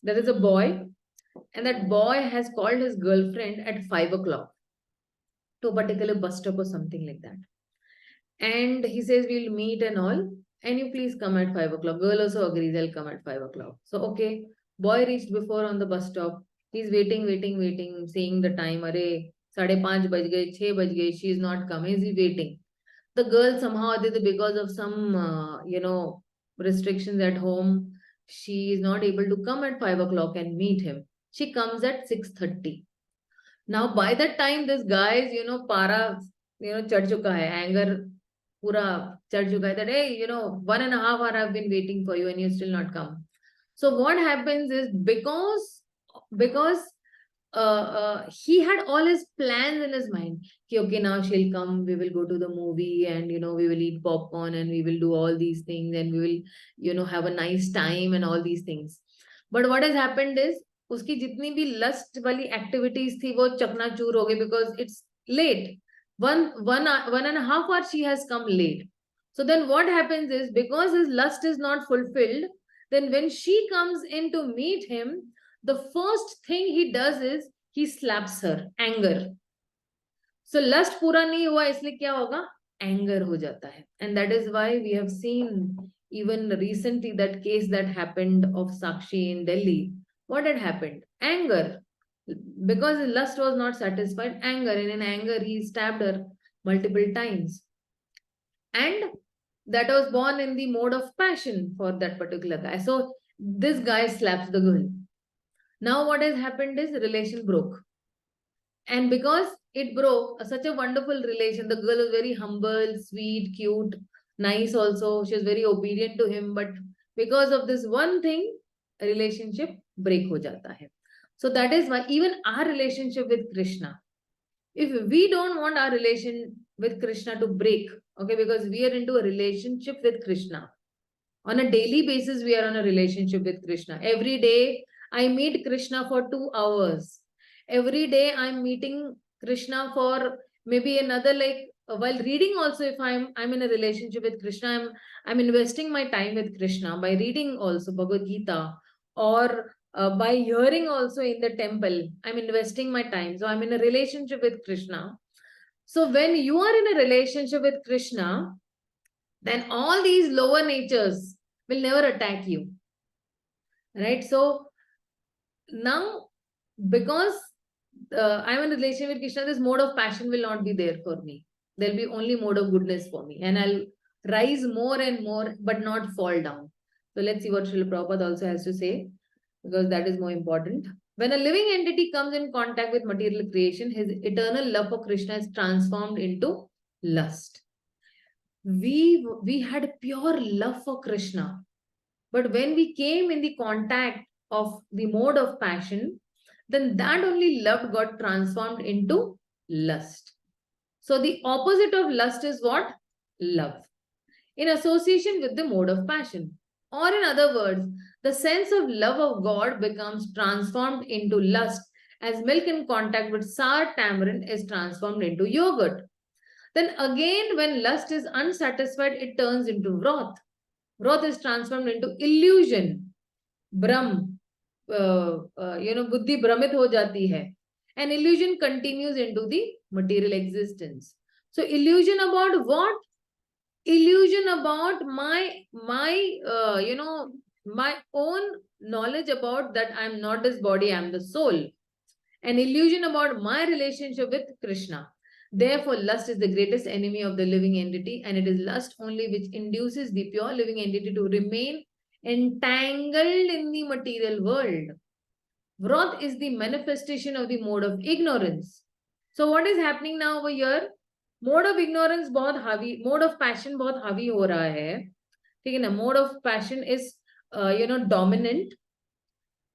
there is a boy, and that boy has called his girlfriend at 5 o'clock to a particular bus stop or something like that. And he says, we'll meet and all, and you please come at 5 o'clock. Girl also agrees, I'll come at 5 o'clock. So, okay, boy reached before on the bus stop. He's waiting, seeing the time. Arey, 5:30 baj gaye, 6 baj gaye, she is not coming. Is he waiting? The girl somehow, because of some, restrictions at home, she is not able to come at 5 o'clock and meet him. She comes at 6:30. Now, by that time, this guy's, para, chad chuka hai, anger, pura chad chuka hai, that, hey, 1.5 hours I've been waiting for you and you still not come. So what happens is, because he had all his plans in his mind. Okay, now she'll come, we will go to the movie, and we will eat popcorn, and we will do all these things, and we will have a nice time and all these things. But what has happened is, उसकी जितनी भी lust वाली activities थी वो चकनाचूर हो गई, because it's late. One and a half hour she has come late. So then what happens is, because his lust is not fulfilled, then when she comes in to meet him, the first thing he does is he slaps her. Anger. So lust पूरा नहीं हुआ, इसलिए क्या होगा? Anger हो जाता है. And that is why we have seen even recently that case that happened of Sakshi in Delhi. What had happened? Anger. Because his lust was not satisfied, anger. And in anger, he stabbed her multiple times. And that was born in the mode of passion for that particular guy. So this guy slaps the girl. Now what has happened is, relation broke. And because it broke, such a wonderful relation, the girl was very humble, sweet, cute, nice also. She was very obedient to him. But because of this one thing, a relationship break ho jata hai. So that is why even our relationship with Krishna, if we don't want our relation with Krishna to break, okay, because we are into a relationship with Krishna, On a daily basis, we are on a relationship with Krishna. Every day, I meet Krishna for 2 hours. Every day, I'm meeting Krishna for maybe another, like while reading also, if I'm in a relationship with Krishna, I'm investing my time with Krishna by reading also Bhagavad Gita, or by hearing also in the temple. I'm investing my time. So I'm in a relationship with Krishna. So when you are in a relationship with Krishna, then all these lower natures will never attack you. Right? So now, because I'm in a relationship with Krishna, this mode of passion will not be there for me. There'll be only mode of goodness for me. And I'll rise more and more, but not fall down. So let's see what Srila Prabhupada also has to say, because that is more important. When a living entity comes in contact with material creation, his eternal love for Krishna is transformed into lust. We had pure love for Krishna. But when we came in the contact of the mode of passion, then that only love got transformed into lust. So the opposite of lust is what? Love. In association with the mode of passion. Or in other words, the sense of love of God becomes transformed into lust as milk in contact with sour tamarind is transformed into yogurt. Then again, when lust is unsatisfied, it turns into wrath. Wrath is transformed into illusion. Brahm, buddhi भ्रमित हो जाती है. And illusion continues into the material existence. So illusion about what? Illusion about my own knowledge about that I'm not this body, I'm the soul. An illusion about my relationship with Krishna. Therefore, lust is the greatest enemy of the living entity, and it is lust only which induces the pure living entity to remain entangled in the material world. Wrath is the manifestation of the mode of ignorance. So what is happening now over here? Mode of ignorance बहुत हावी, mode of passion बहुत हावी हो रहा है, ठीक है ना? Mode of passion is dominant,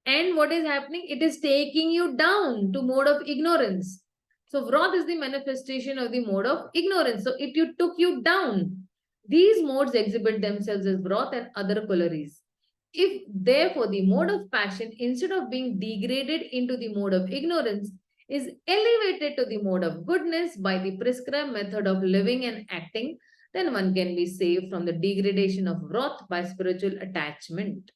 and what is happening? It is taking you down to mode of ignorance. So wrath is the manifestation of the mode of ignorance. So it took you down. These modes exhibit themselves as wrath and other corollaries. If therefore the mode of passion, instead of being degraded into the mode of ignorance, is elevated to the mode of goodness by the prescribed method of living and acting, then one can be saved from the degradation of wrath by spiritual attachment.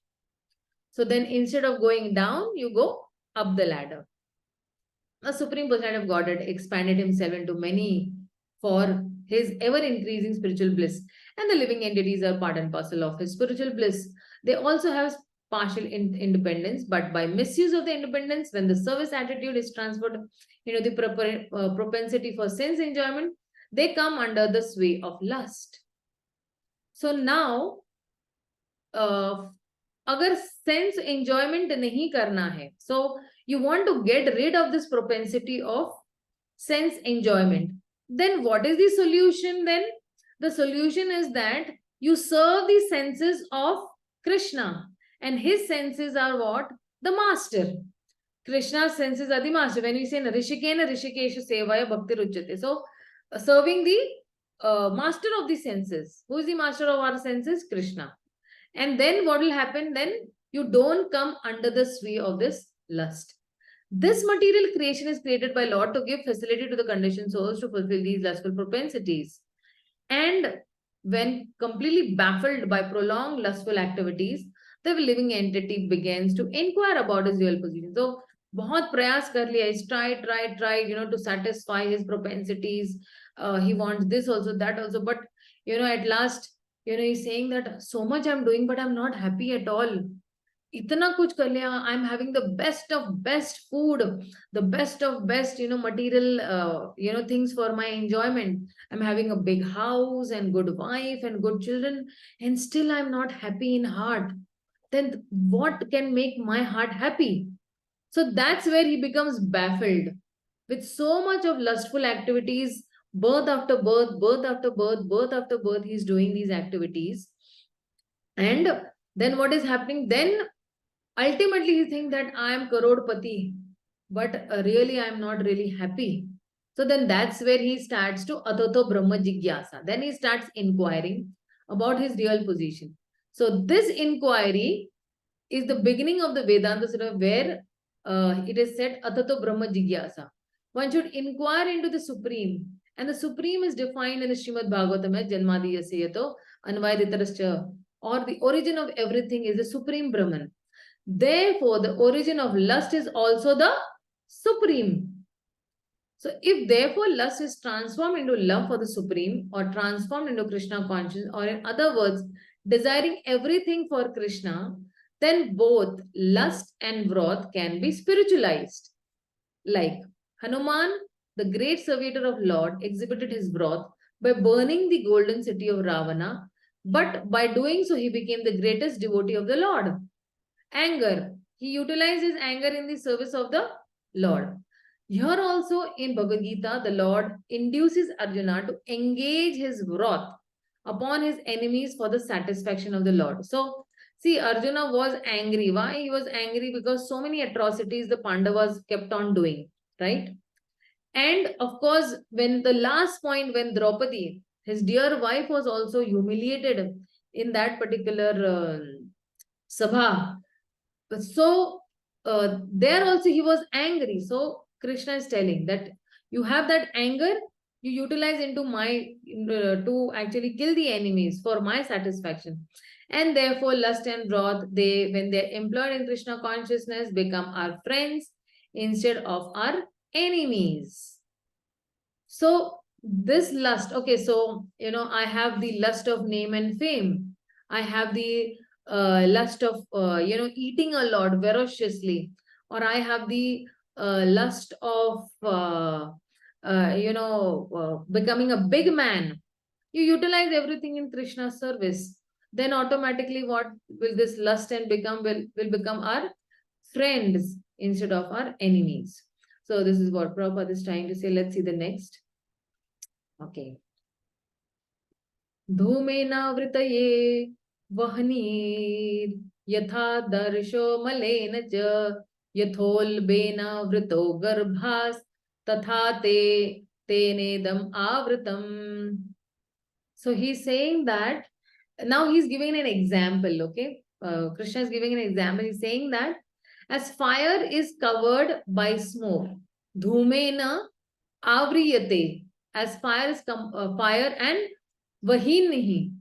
So then instead of going down, you go up the ladder. The Supreme Personality of Godhead expanded himself into many for his ever-increasing spiritual bliss. And the living entities are part and parcel of his spiritual bliss. They also have partial independence, but by misuse of the independence, when the service attitude is transferred, the propensity for sense enjoyment, they come under the sway of lust. So now, अगर sense enjoyment नहीं करना है, so you want to get rid of this propensity of sense enjoyment, then what is the solution? Then the solution is that you serve the senses of Krishna, and his senses are what? The master. Krishna's senses are the master. When we say rishikena rishikesha sevaya bhakti ruchyate, so serving the master of the senses. Who is the master of our senses? Krishna. And then what will happen? Then you don't come under the sway of this lust. This material creation is created by Lord to give facility to the conditioned souls to fulfill these lustful propensities. And when completely baffled by prolonged lustful activities, the living entity begins to inquire about his real position. So, बहुत प्रयास कर लिया, he's tried, to satisfy his propensities. He wants this also, that also, but at last, he's saying that so much I'm doing, but I'm not happy at all. Itna kuch kar liya, I'm having the best of best food, the best of best, material, things for my enjoyment. I'm having a big house and good wife and good children, and still I'm not happy in heart. Then what can make my heart happy? So that's where he becomes baffled with so much of lustful activities, birth after birth, birth after birth, birth after birth, he's doing these activities. And then what is happening? Then ultimately he thinks that I am Karodpati, but really I am not really happy. So then that's where he starts to Atato Brahma Jigyasa. Then he starts inquiring about his real position. So this inquiry is the beginning of the Vedanta Sutta, where it is said, Atato Brahma Jigyasa. One should inquire into the Supreme. And the Supreme is defined in the Srimad Bhagavatam as Janmadi Yasayato Anvayaditarascha, or the origin of everything is the Supreme Brahman. Therefore, the origin of lust is also the Supreme. So, if therefore lust is transformed into love for the Supreme, or transformed into Krishna consciousness, or in other words, desiring everything for Krishna, then both lust and wrath can be spiritualized. Like Hanuman, the great servitor of Lord, exhibited his wrath by burning the golden city of Ravana, but by doing so, he became the greatest devotee of the Lord. Anger, he utilized his anger in the service of the Lord. Here also in Bhagavad Gita, the Lord induces Arjuna to engage his wrath upon his enemies for the satisfaction of the Lord. So, see, Arjuna was angry. Why he was angry? Because so many atrocities the Pandavas kept on doing, right? And of course, when the last point, when Draupadi, his dear wife, was also humiliated in that particular sabha. So there also he was angry. So Krishna is telling that you have that anger, you utilize into my to actually kill the enemies for my satisfaction. And therefore lust and wrath, they, when they're employed in Krishna consciousness, become our friends instead of our enemies. So this lust, okay, so I have the lust of name and fame. I have the lust of eating a lot voraciously, or I have the lust of becoming a big man. You utilize everything in Krishna's service, then automatically what will this lust and will become our friends instead of our enemies. So this is what Prabhupada is trying to say. Let's see the next. Okay. धूमेनावृतये वह्निर् यथा दर्शो मलेन च यथोल्बेन वृतो गर्भास् तथा tenedam avritam. So he's saying that now he's giving an example, okay? Krishna is giving an example. He's saying that as fire is covered by smoke, dhumena avriyate, as fire is fire and vahinihi.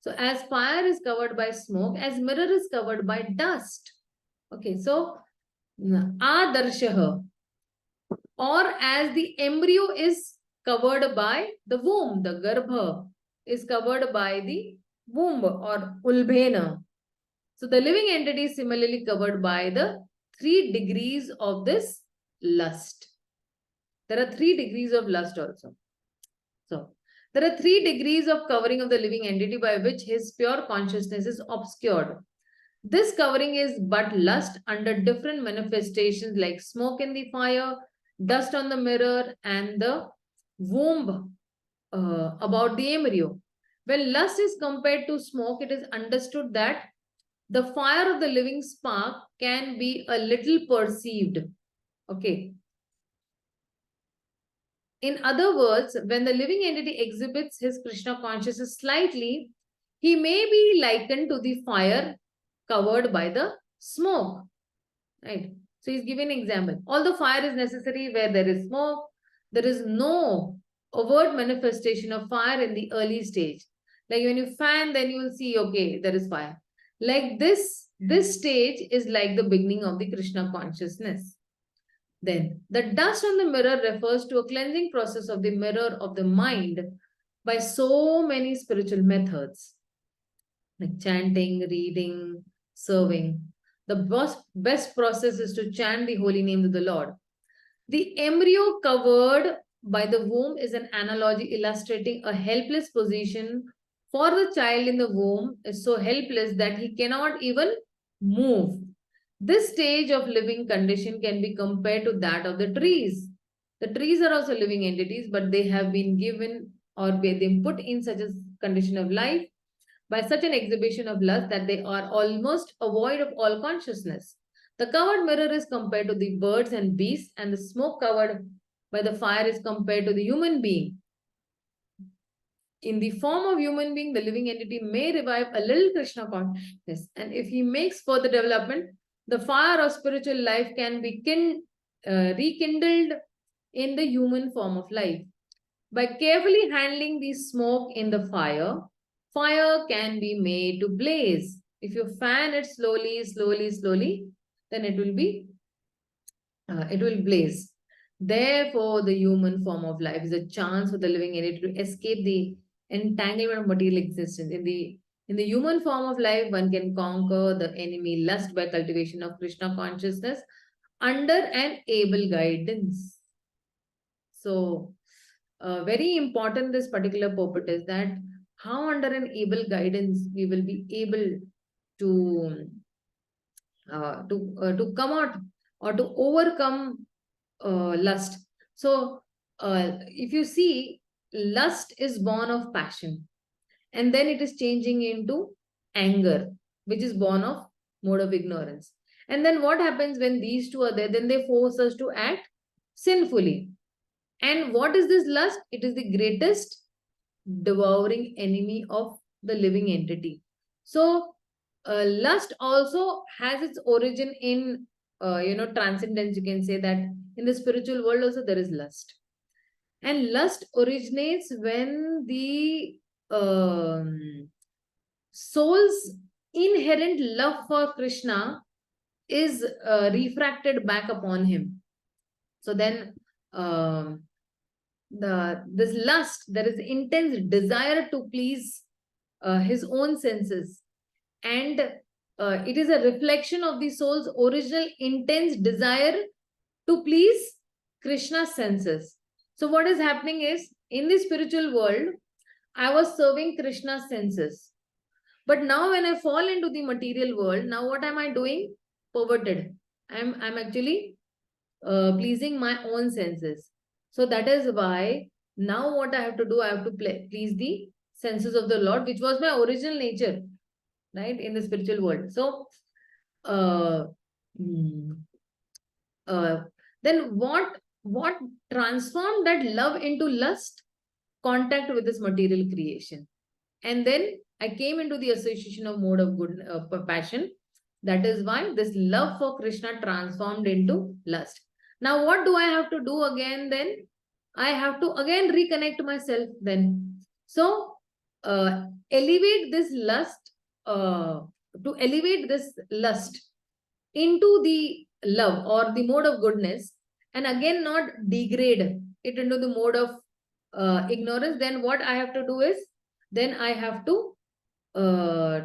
So as fire is covered by smoke, as mirror is covered by dust. Okay, so adarshaha, or as the embryo is covered by the womb, the garbha is covered by the womb or ulbhena. So the living entity is similarly covered by the 3 degrees of this lust. There are 3 degrees of lust also. So there are 3 degrees of covering of the living entity by which his pure consciousness is obscured. This covering is but lust under different manifestations like smoke in the fire, dust on the mirror, and the womb about the embryo. When lust is compared to smoke, it is understood that the fire of the living spark can be a little perceived. Okay. In other words, when the living entity exhibits his Krishna consciousness slightly, he may be likened to the fire covered by the smoke. Right. So he's giving an example. Although fire is necessary where there is smoke, there is no overt manifestation of fire in the early stage. Like when you fan, then you will see, okay, there is fire. Like this stage is like the beginning of the Krishna consciousness. Then the dust on the mirror refers to a cleansing process of the mirror of the mind by so many spiritual methods like chanting, reading, serving. The best process is to chant the holy name of the Lord. The embryo covered by the womb is an analogy illustrating a helpless position, for the child in the womb is so helpless that he cannot even move. This stage of living condition can be compared to that of the trees. The trees are also living entities, but they have been given or been put in such a condition of life by such an exhibition of lust that they are almost void of all consciousness. The covered mirror is compared to the birds and beasts, and the smoke covered by the fire is compared to the human being. in the form of human being, the living entity may revive a little Krishna consciousness. And if he makes further development, the fire of spiritual life can be rekindled in the human form of life. By carefully handling the smoke in the fire, fire can be made to blaze. If you fan it slowly, then it will blaze. Therefore, the human form of life is a chance for the living entity to escape the entanglement of material existence. In the human form of life, one can conquer the enemy lust by cultivation of Krishna consciousness under an able guidance. So, very important this particular purport is that how under an able guidance we will be able to come out or to overcome lust. So if you see, lust is born of passion, and then it is changing into anger, which is born of mode of ignorance. And then what happens when these two are there? Then they force us to act sinfully. And what is this lust? It is the greatest devouring enemy of the living entity. So lust also has its origin in transcendence. You can say that in the spiritual world also there is lust, and lust originates when the soul's inherent love for Krishna is refracted back upon him. So then this lust, there is intense desire to please his own senses, and it is a reflection of the soul's original intense desire to please Krishna's senses. So what is happening is, in the spiritual world, I was serving Krishna's senses. But now when I fall into the material world, now what am I doing? Perverted. I'm actually pleasing my own senses. So that is why now what I have to do, I have to please the senses of the Lord, which was my original nature, right, in the spiritual world. So then what transformed that love into lust? Contact with this material creation. And then I came into the association of mode of good passion. That is why this love for Krishna transformed into lust. Now what do I have to do again then? I have to again reconnect myself then. So elevate this lust, to elevate this lust into the love or the mode of goodness, and again not degrade it into the mode of ignorance. Then what I have to do is, then I have to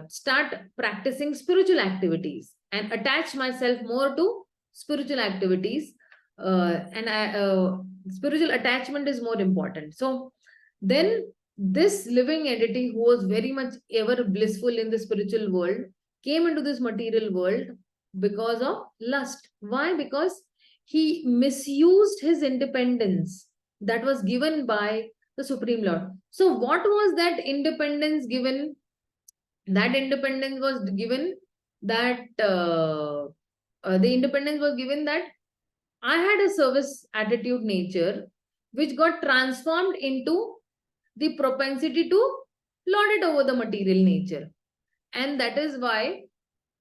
start practicing spiritual activities and attach myself more to spiritual activities, spiritual attachment is more important. So then this living entity, who was very much ever blissful in the spiritual world, came into this material world because of lust. Why? Because he misused his independence that was given by the Supreme Lord. So what was that independence given? That independence was given that the independence was given that I had a service attitude nature, which got transformed into the propensity to lord it over the material nature. And that is why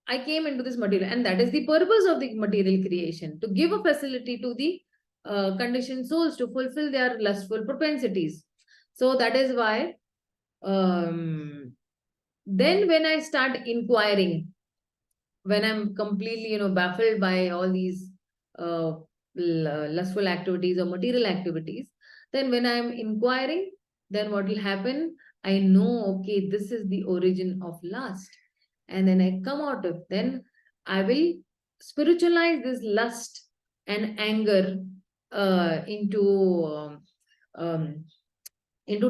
I came into this material. And that is the purpose of the material creation, to give a facility to the conditioned souls to fulfill their lustful propensities. So that is why then when I start inquiring, when I'm completely, baffled by all these lustful activities or material activities, then when I'm inquiring, then what will happen? I know, okay, this is the origin of lust. And then I come out of, then I will spiritualize this lust and anger into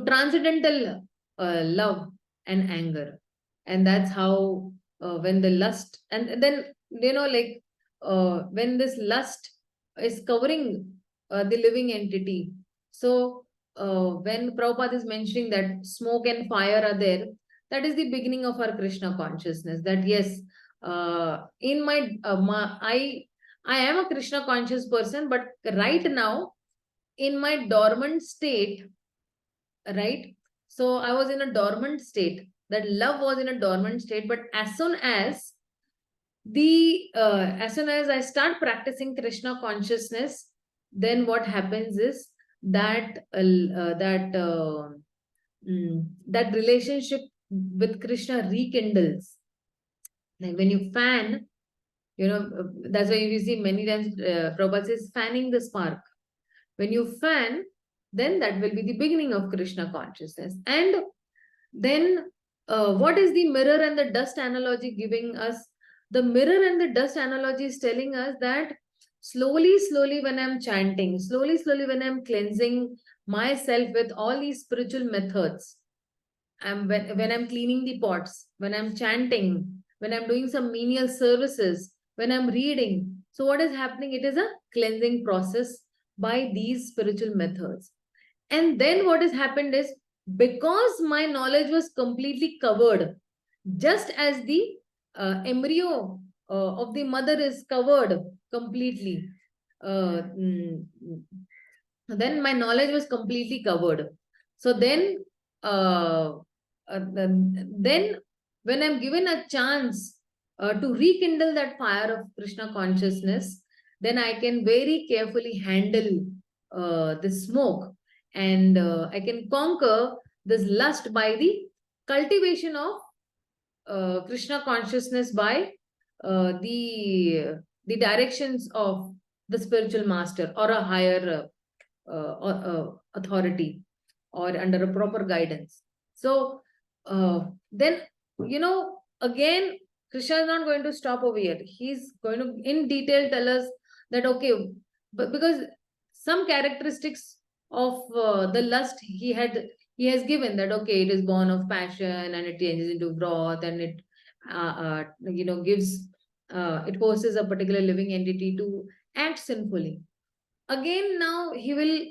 transcendental love and anger. And that's how when the lust, and then when this lust is covering the living entity. So when Prabhupada is mentioning that smoke and fire are there, that is the beginning of our Krishna consciousness. That yes, in I am a Krishna conscious person, but right now in my dormant state, right? So I was in a dormant state. That love was in a dormant state. But as soon as I start practicing Krishna consciousness, then what happens is that that relationship with Krishna rekindles. Like when you fan, that's why you see many times Prabhupada says fanning the spark. When you fan, then that will be the beginning of Krishna consciousness. And then what is the mirror and the dust analogy giving us? The mirror and the dust analogy is telling us that slowly, slowly when I'm chanting, slowly, slowly when I'm cleansing myself with all these spiritual methods, when I'm cleaning the pots, when I'm chanting, when I'm doing some menial services, when I'm reading. So what is happening? It is a cleansing process by these spiritual methods. And then what has happened is, because my knowledge was completely covered, just as the embryo of the mother is covered completely, uh, mm, then my knowledge was completely covered. So then when I'm given a chance to rekindle that fire of Krishna consciousness, then I can very carefully handle the smoke, and I can conquer this lust by the cultivation of Krishna consciousness by the directions of the spiritual master or a higher authority, or under a proper guidance. So then, again, Krishna is not going to stop over here. He's going to in detail tell us that, okay, but because some characteristics of the lust he has given, that okay, it is born of passion and it changes into wrath, and it gives it forces a particular living entity to act sinfully. Again, now he will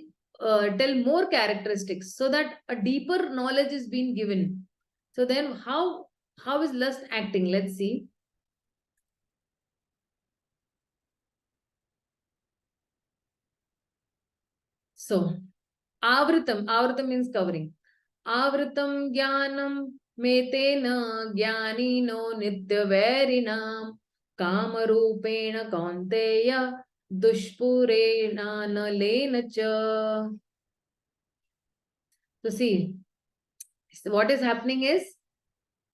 tell more characteristics, so that a deeper knowledge is being given. So then how is lust acting? Let's see. So avritam means covering. Avritam jnanam metena jnanino nityaverinam kamarupena kaunteya dushpurena nalena cha. So see, what is happening is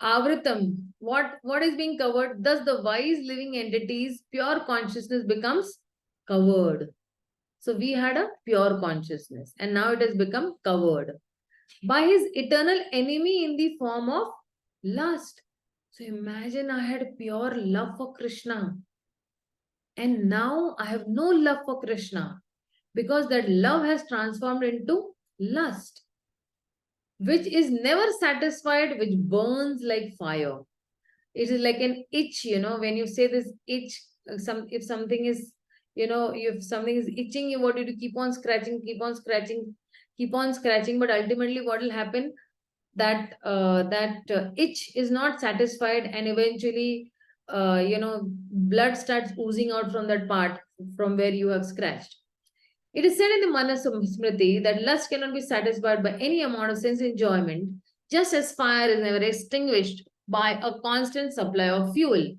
avritam. What is being covered? Thus, the wise living entities, pure consciousness becomes covered. So we had a pure consciousness, and now it has become covered by his eternal enemy in the form of lust. So imagine, I had pure love for Krishna, and now I have no love for Krishna, because that love has transformed into lust, which is never satisfied, which burns like fire. It is like an itch, when you say this itch, if something is, if something is itching, you want you to keep on scratching, keep on scratching, keep on scratching, but ultimately what will happen? That itch is not satisfied, and eventually blood starts oozing out from that part from where you have scratched. It is said in the Manasmriti that lust cannot be satisfied by any amount of sense enjoyment, just as fire is never extinguished by a constant supply of fuel.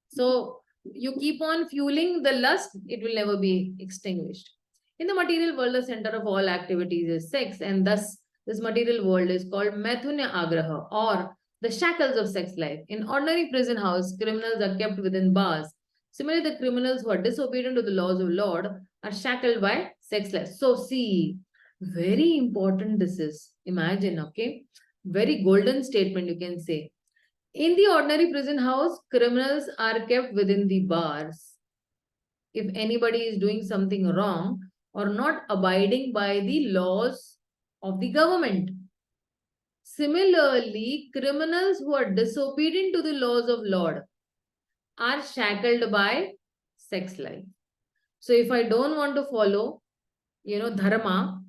So you keep on fueling the lust, it will never be extinguished. In the material world, the center of all activities is sex, and thus this material world is called Mathunya Agraha, or the shackles of sex life. In ordinary prison house, criminals are kept within bars. Similarly, the criminals who are disobedient to the laws of Lord are shackled by sex life. So see, very important this is. Imagine, okay? Very golden statement, you can say. In the ordinary prison house, criminals are kept within the bars. If anybody is doing something wrong or not abiding by the laws of the government. Similarly, criminals who are disobedient to the laws of Lord are shackled by sex life. So if I don't want to follow, dharma,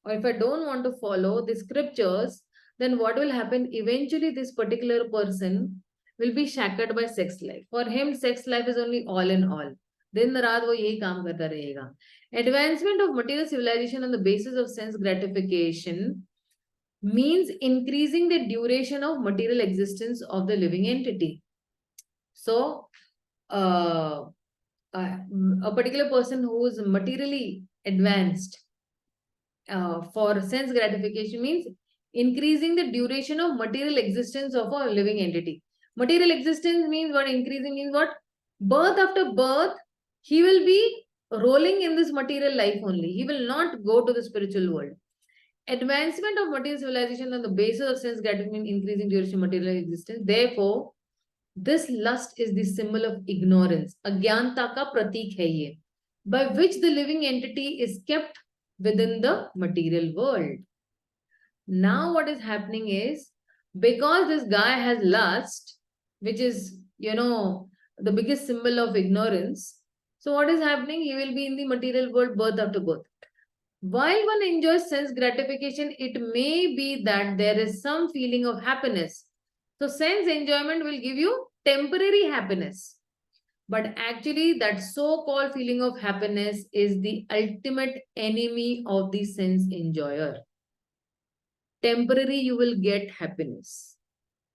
or if I don't want to follow the scriptures, then what will happen? Eventually, this particular person will be shackled by sex life. For him, sex life is only all in all. दिन रात वो यही काम करता रहेगा. Advancement of material civilization on the basis of sense gratification means increasing the duration of material existence of the living entity. So, uh, a particular person who is materially advanced for sense gratification means increasing the duration of material existence of a living entity. Material existence means what? Increasing means what? Birth after birth, he will be rolling in this material life only. He will not go to the spiritual world. Advancement of material civilization on the basis of sense gratification, increasing duration of material existence. Therefore, this lust is the symbol of ignorance. Agyanta ka pratik hai ye, by which the living entity is kept within the material world. Now what is happening is, because this guy has lust, which is, the biggest symbol of ignorance. So what is happening? He will be in the material world birth after birth. While one enjoys sense gratification, it may be that there is some feeling of happiness. So sense enjoyment will give you temporary happiness. But actually, that so-called feeling of happiness is the ultimate enemy of the sense enjoyer. Temporary, you will get happiness,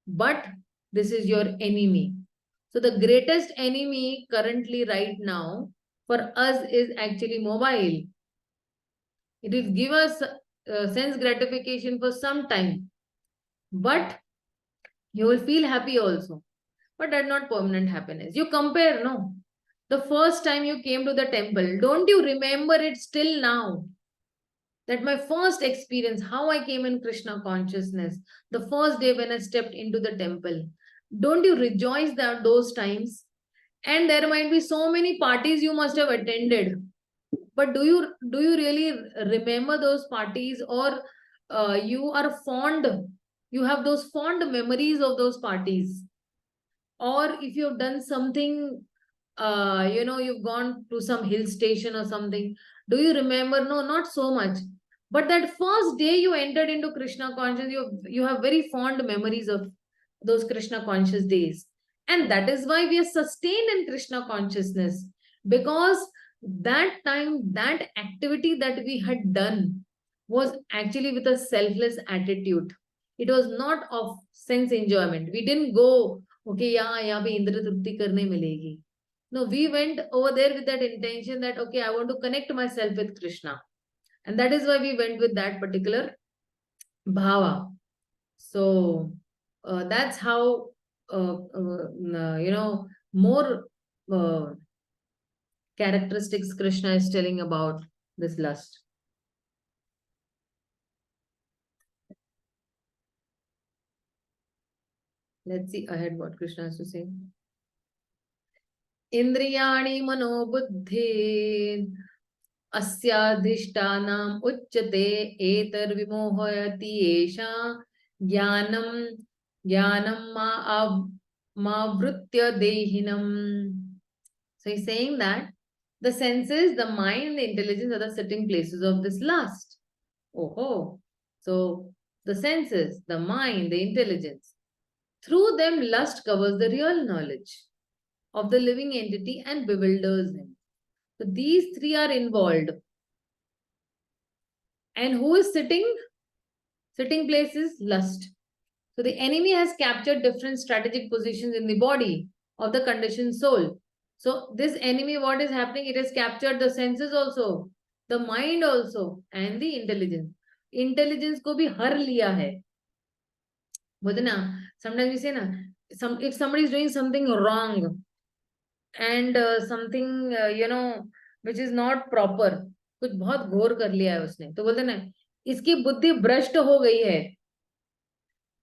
but this is your enemy. So the greatest enemy currently right now for us is actually mobile. It will give us sense gratification for some time, but you will feel happy also. But that's not permanent happiness. You compare, no? The first time you came to the temple, don't you remember it still now? That my first experience, how I came in Krishna consciousness, the first day when I stepped into the temple. Don't you rejoice that those times? And there might be so many parties you must have attended. But do you really remember those parties, or you are fond? You have those fond memories of those parties, or if you've done something, you've gone to some hill station or something. Do you remember? No, not so much. But that first day you entered into Krishna consciousness, you have very fond memories of those Krishna conscious days. And that is why we are sustained in Krishna consciousness, because that time, that activity that we had done was actually with a selfless attitude. It was not of sense enjoyment. We didn't go, okay, यहाँ पे इंद्र तृप्ति करने मिलेगी. No, we went over there with that intention that, okay, I want to connect myself with Krishna. And that is why we went with that particular bhava. So that's how, more uh, characteristics Krishna is telling about this lust. Let's see ahead what Krishna has to say. Indriyani manobuddhi अस्याधिष्ठानम् उच्यते एतर्विमोहयति एषा ज्ञानं मावृत्य देहिनम्. So he's saying that the senses, the mind, the intelligence are the sitting places of this lust. Oh, so the senses, the mind, the intelligence, through them lust covers the real knowledge of the living entity and bewilders him. So these three are involved. And who is sitting? Sitting place is lust. So the enemy has captured different strategic positions in the body of the conditioned soul. So this enemy, what is happening? It has captured the senses also, the mind also, and the intelligence. Intelligence को भी हर लिया है. बोलते ना, sometimes we say ना, if somebody is doing something wrong and something which is not proper, कुछ बहुत घोर कर लिया है उसने, तो बोलते ना, इसकी बुद्धि भ्रष्ट हो गई है,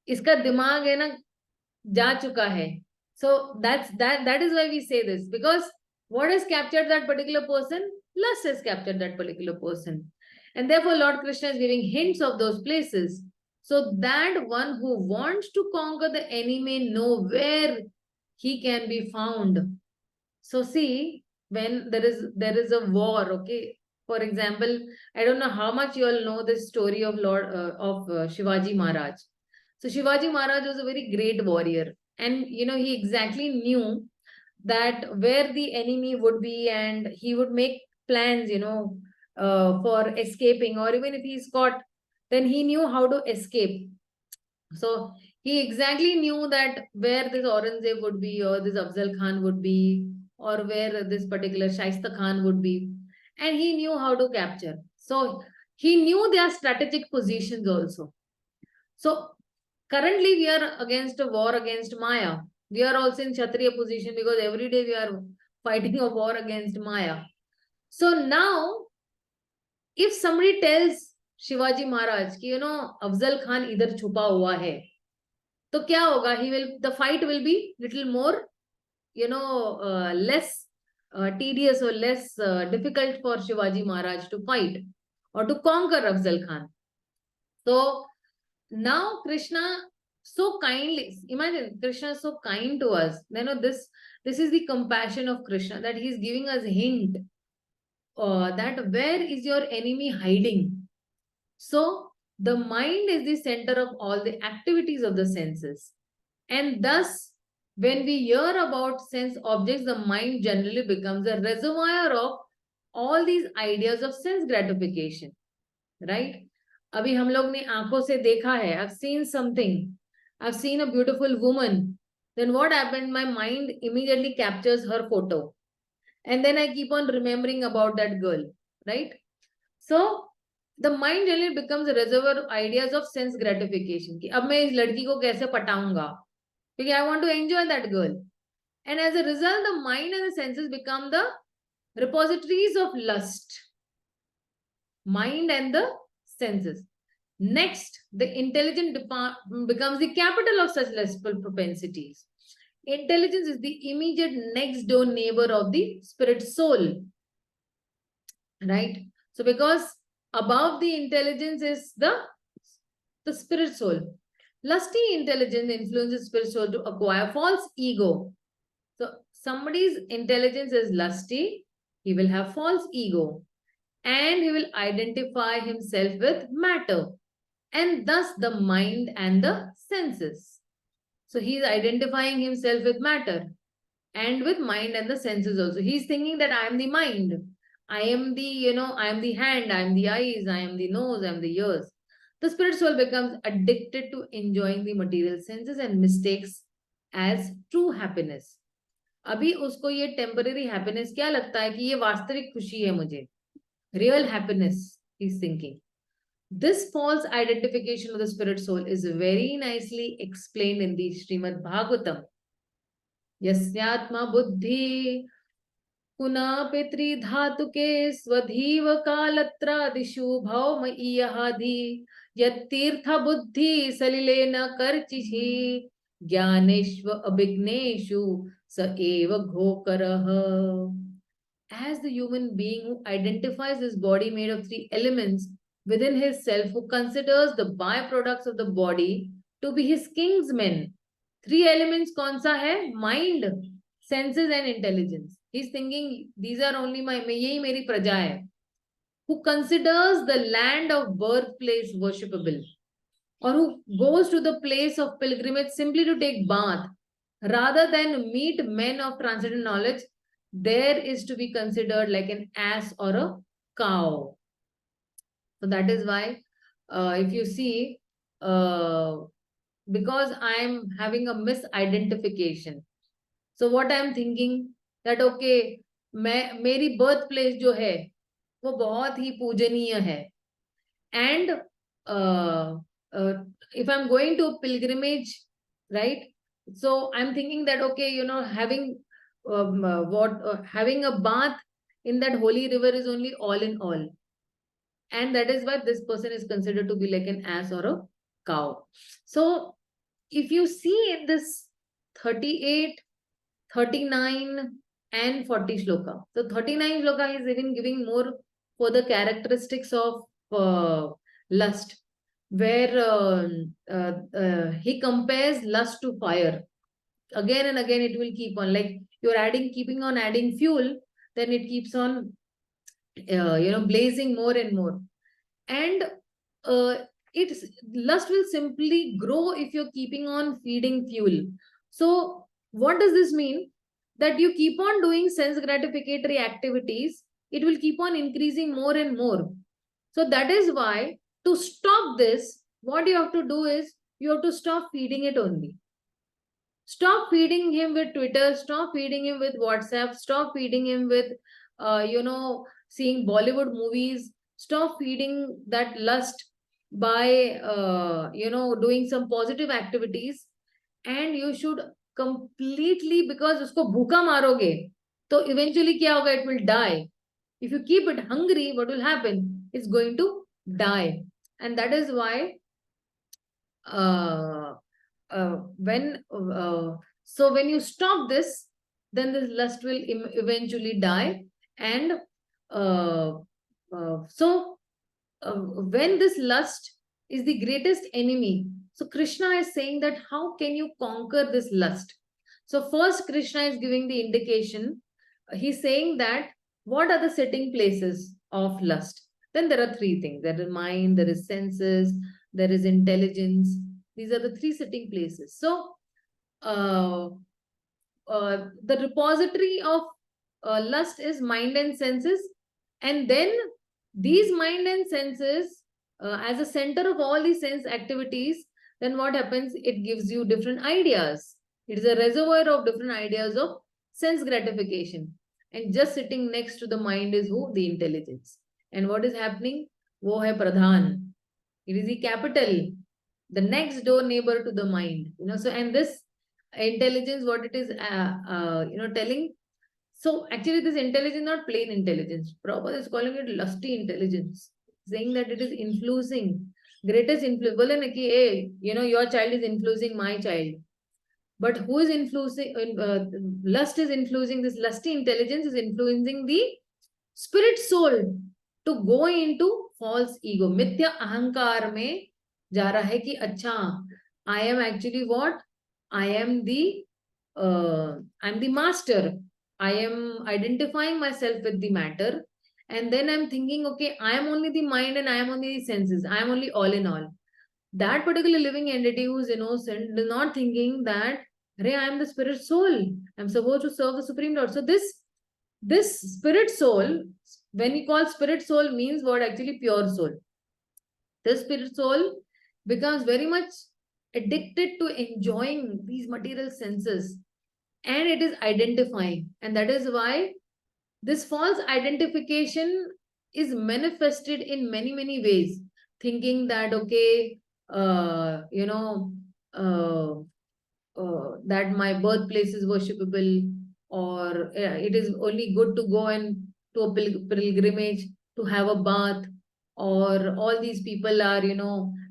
इसका दिमाग है ना जा चुका है. So that is why we say this, because what has captured that particular person? Lust has captured that particular person. And therefore Lord Krishna is giving hints of those places, so that one who wants to conquer the enemy may know where he can be found. So see, when there is a war, okay, for example, I don't know how much you all know this story of Shivaji Maharaj. So Shivaji Maharaj was a very great warrior, and he exactly knew that where the enemy would be, and he would make plans, for escaping, or even if he's caught, then he knew how to escape. So he exactly knew that where this Aurangzeb would be, or this Afzal Khan would be, or where this particular Shaista Khan would be, and he knew how to capture. So he knew their strategic positions also. So currently we are against a war against Maya. We are also in Kshatriya position because every day we are fighting a war against Maya. So now, if somebody tells Shivaji Maharaj कि Afzal Khan इधर छुपा हुआ है, तो क्या होगा? The fight will be little more, less tedious or less difficult for Shivaji Maharaj to fight or to conquer Afzal Khan. So now Krishna so kindly, imagine Krishna is so kind to us. This is the compassion of Krishna, that he is giving us hint that where is your enemy hiding. So the mind is the center of all the activities of the senses, and thus when we hear about sense objects, the mind generally becomes a reservoir of all these ideas of sense gratification, right? अभी हम लोग ने आंखों से देखा है, I've seen something, I've seen a beautiful woman, then what happened? My mind immediately captures her photo, and then I keep on remembering about that girl, right? So the mind generally becomes a reservoir of ideas of sense gratification, कि अब मैं इस लड़की को कैसे पटाऊंगा, because I want to enjoy that girl. And as a result, the mind and the senses become the repositories of lust. Mind and the senses. Next, the intelligent becomes the capital of such lustful propensities. Intelligence is the immediate next door neighbor of the spirit soul. Right? So because above the intelligence is the spirit soul. Lusty intelligence influences spirit soul to acquire false ego. So somebody's intelligence is lusty, he will have false ego, and he will identify himself with matter, and thus the mind and the senses. So he is identifying himself with matter and with mind and the senses also. He is thinking that I am the mind, I am the, I am the hand, I am the eyes, I am the nose, I am the ears. The spirit soul becomes addicted to enjoying the material senses and mistakes as true happiness. अभी उसको ये temporary happiness क्या लगता है कि ये वास्तविक खुशी है मुझे, real happiness he is thinking. This false identification of the spirit soul is very nicely explained in the Srimad Bhagavatam. Yasyatma buddhi पुनः पितृधातुके स्वधीव कालत्रादिषु भौमईयहाधि यत्तीर्थ बुद्धि सलिलेन कर्चिषि ज्ञानेष्व अभिज्ञेषु स एव घोकरः. As the human being who identifies his body made of three elements within his self, who considers the byproducts of the body to be his kingsmen. Three elements कौन सा है? Mind, senses and intelligence. He's thinking these are only यही मेरी प्रजा है. Who considers the land of birthplace worshipable, or who goes to the place of pilgrimage simply to take bath rather than meet men of transcendent knowledge, there is to be considered like an ass or a cow. So that is why if you see, because I am having a misidentification, so what I am thinking that okay, मेरी birth place जो है वो बहुत ही पूजनीय है, and if I'm going to pilgrimage, right, so I'm thinking that okay, having having a bath in that holy river is only all in all, and that is why this person is considered to be like an ass or a cow. So if you see in this 38, 39 and 40 shloka, so 39 shloka is even giving more for the characteristics of lust, where he compares lust to fire. Again and again it will keep on, like you're keeping on adding fuel, then it keeps on blazing more and more, and lust will simply grow if you're keeping on feeding fuel. So what does this mean? That you keep on doing sense gratificatory activities, it will keep on increasing more and more. So that is why To stop this, what you have to do is, you have to stop feeding it only. Stop feeding him with Twitter, stop feeding him with WhatsApp, stop feeding him with, seeing Bollywood movies, stop feeding that lust by, doing some positive activities. And you should completely, because usko bhuka maroge, so eventually kya hoga? It will die. If you keep it hungry, what will happen? It's going to die. And that is why, uh, when so when you stop this, then this lust will eventually die. And uh, when this lust is the greatest enemy, so Krishna is saying that how can you conquer this lust? So first Krishna is giving the indication. He's saying that what are the sitting places of lust? Then there are three things: there is mind, there is senses, there is intelligence. These are the three sitting places. So uh, the repository of lust is mind and senses. And then these mind and senses, as a center of all these sense activities, then what happens? It gives you different ideas. It is a reservoir of different ideas of sense gratification. And just sitting next to the mind is who? The intelligence. And what is happening? Wo hai pradhan. It is the capital, the next door neighbor to the mind. So, and this intelligence, what it is, telling. So actually, this intelligence is not plain intelligence. Prabhupada is calling it lusty intelligence, saying that it is influencing, greatest influence. Bole na ki, hey, your child is influencing my child. But who is influencing? Lust is influencing, this lusty intelligence is influencing the spirit soul to go into false ego. Mithya ahankar में जा रहा है कि अच्छा, I am actually what? I am the master. I am identifying myself with the matter. And then I'm thinking, okay, I am only the mind and I am only the senses. I am only all in all. That particular living entity who is innocent is not thinking that, hey, I am the spirit soul. I'm supposed to serve the Supreme Lord. So this spirit soul, when we call spirit soul, means what? Actually pure soul. The spirit soul becomes very much addicted to enjoying these material senses, and it is identifying. And that is why this false identification is manifested in many ways, thinking that, okay, uh, you know uh, that my birthplace is worshipable, or it is only good to go and to a pilgrimage to have a bath, or all these people are,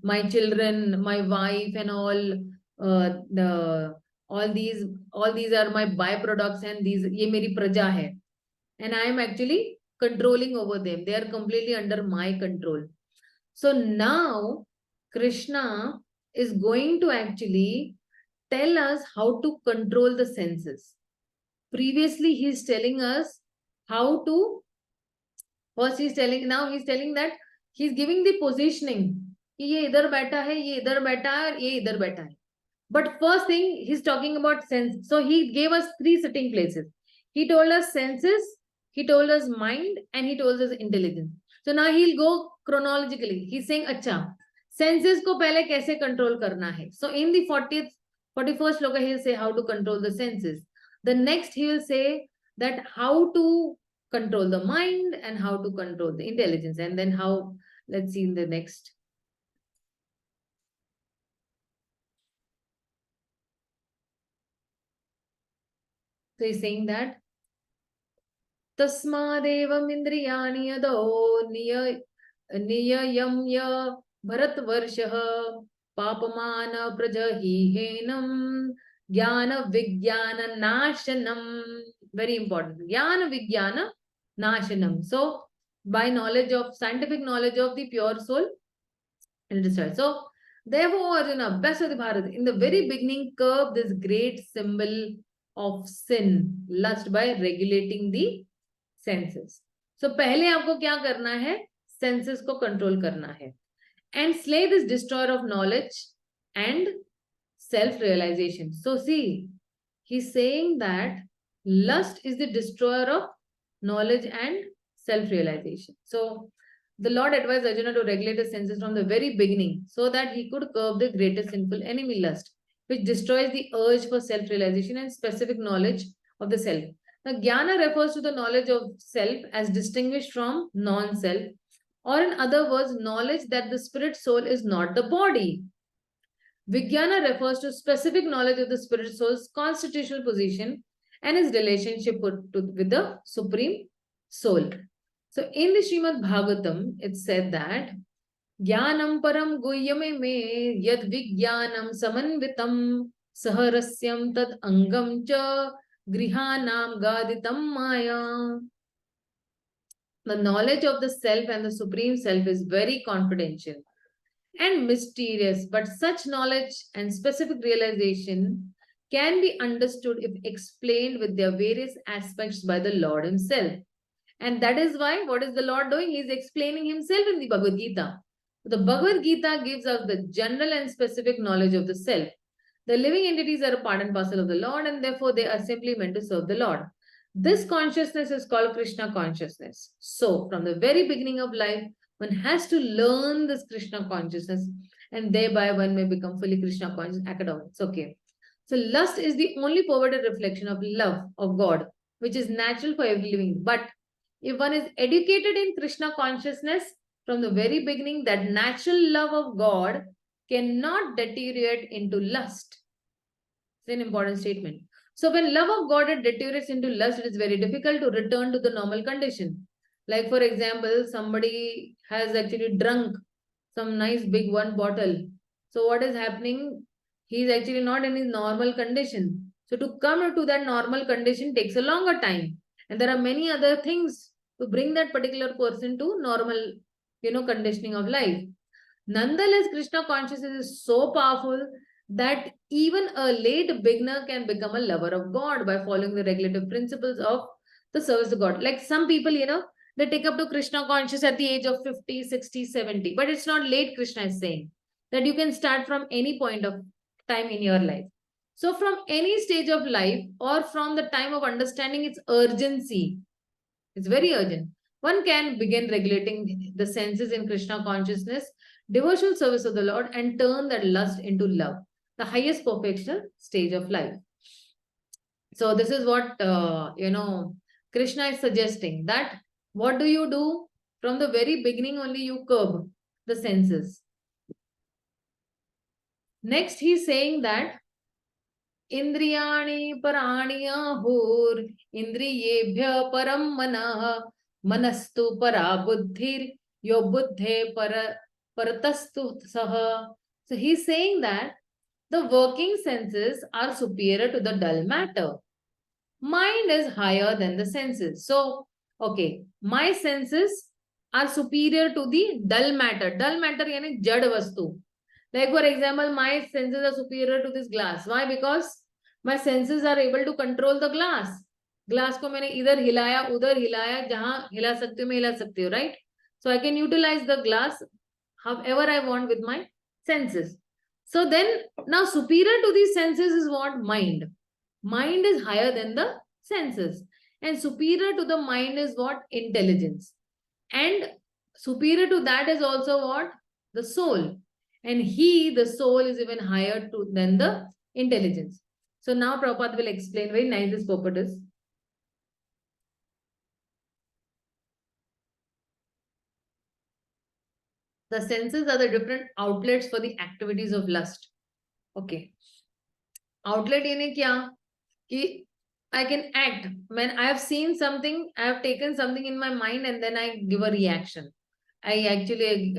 my children, my wife, and all, the all these are my byproducts, and these ye meri praja hai, and I am actually controlling over them. They are completely under my control. So now Krishna is going to actually tell us how to control the senses. Previously, he's telling us how to. First, now he's telling that he's giving the positioning. कि ये इधर बैठा है, ये इधर बैठा है, और ये इधर बैठा है. But first thing, he's talking about sense. So he gave us three sitting places. He told us senses, he told us mind, and he told us intelligence. So now he'll go chronologically. He's saying, अच्छा, senses को पहले कैसे control करना है. So in the 41st sloka, he'll say how to control the senses. The next he will say that how to control the mind and how to control the intelligence. And then how, let's see in the next. So he's saying that तस्मादेवम् इंद्रियाणि यदो नियम्य भरतवर्षः पापमान प्रजहिहेनम ज्ञान विज्ञान नाशनम. Very important. Jnana Vijnana Nashanam. So, by knowledge of, scientific knowledge of the pure soul, and destroy. So, therefore, Arjuna, best of the Bharat, in the very beginning, curb this great symbol of sin, lust, by regulating the senses. So, पहले आपको क्या करना है? Senses को control करना है. And slay this destroyer of knowledge and self-realization. So, see, he's saying that lust is the destroyer of knowledge and self-realization. So The Lord advised Arjuna to regulate his senses from the very beginning so that he could curb the greatest sinful enemy, lust, which destroys the urge for self-realization and specific knowledge of the self. Now, jnana refers to the knowledge of self as distinguished from non-self, or in other words, knowledge that the spirit soul is not the body. Vijnana refers to specific knowledge of the spirit soul's constitutional position and his relationship with the supreme soul. So in the Srimad Bhagavatam, it said that Jnanam param guhyame me yad vijnanam samanvitam saharasyam tad angam cha grihanam gaditam maya. The knowledge of the self and the supreme self is very confidential and mysterious, but such knowledge and specific realization can be understood if explained with their various aspects by the Lord himself. And that is why, what is the Lord doing? He is explaining himself in the Bhagavad Gita. The Bhagavad Gita gives us the general and specific knowledge of the self. The living entities are a part and parcel of the Lord, and therefore they are simply meant to serve the Lord. This consciousness is called Krishna consciousness. So, from the very beginning of life, one has to learn this Krishna consciousness, and thereby one may become fully Krishna conscious. Academics, okay. So, lust is the only perverted reflection of love of God, which is natural for every living. But if one is educated in Krishna consciousness from the very beginning, that natural love of God cannot deteriorate into lust. It's an important statement. So when love of God deteriorates into lust, it is very difficult to return to the normal condition. Like for example, somebody has actually drunk some nice big one bottle. So what is happening? He is actually not in his normal condition. So to come to that normal condition takes a longer time. And there are many other things to bring that particular person to normal, conditioning of life. Nonetheless, Krishna consciousness is so powerful that even a late beginner can become a lover of God by following the regulative principles of the service to God. Like some people, they take up to Krishna conscious at the age of 50, 60, 70. But it's not late, Krishna is saying. That you can start from any point of time in your life. So from any stage of life or from the time of understanding its urgency, it's very urgent, one can begin regulating the senses in Krishna consciousness, devotional service of the Lord, and turn that lust into love, the highest perfection stage of life. So this is what, Krishna is suggesting, that what do you do? From the very beginning only you curb the senses. Next he's saying that Indriyani parani ahur indriyebhya param manah manastu para buddhir yo buddhe paratastu saha. So he's saying that the working senses are superior to the dull matter. Mind is higher than the senses. So, okay, my senses are superior to the dull matter. Dull matter yani jad vastu. Like for example, my senses are superior to this glass. Why? Because my senses are able to control the glass. Glass को मैंने इधर हिलाया, उधर हिलाया, जहाँ हिला सकती हूँ मैं हिला सकती हूँ, right? So I can utilize the glass however I want with my senses. So then, now superior to these senses is what? Mind. Mind is higher than the senses. And superior to the mind is what? Intelligence. And superior to that is also what? The soul. And the soul, is even higher than the intelligence. So now Prabhupada will explain very nice this purport is. The senses are the different outlets for the activities of lust. Okay. Outlet यानी क्या? कि I can act. When I have seen something, I have taken something in my mind and then I give a reaction. I actually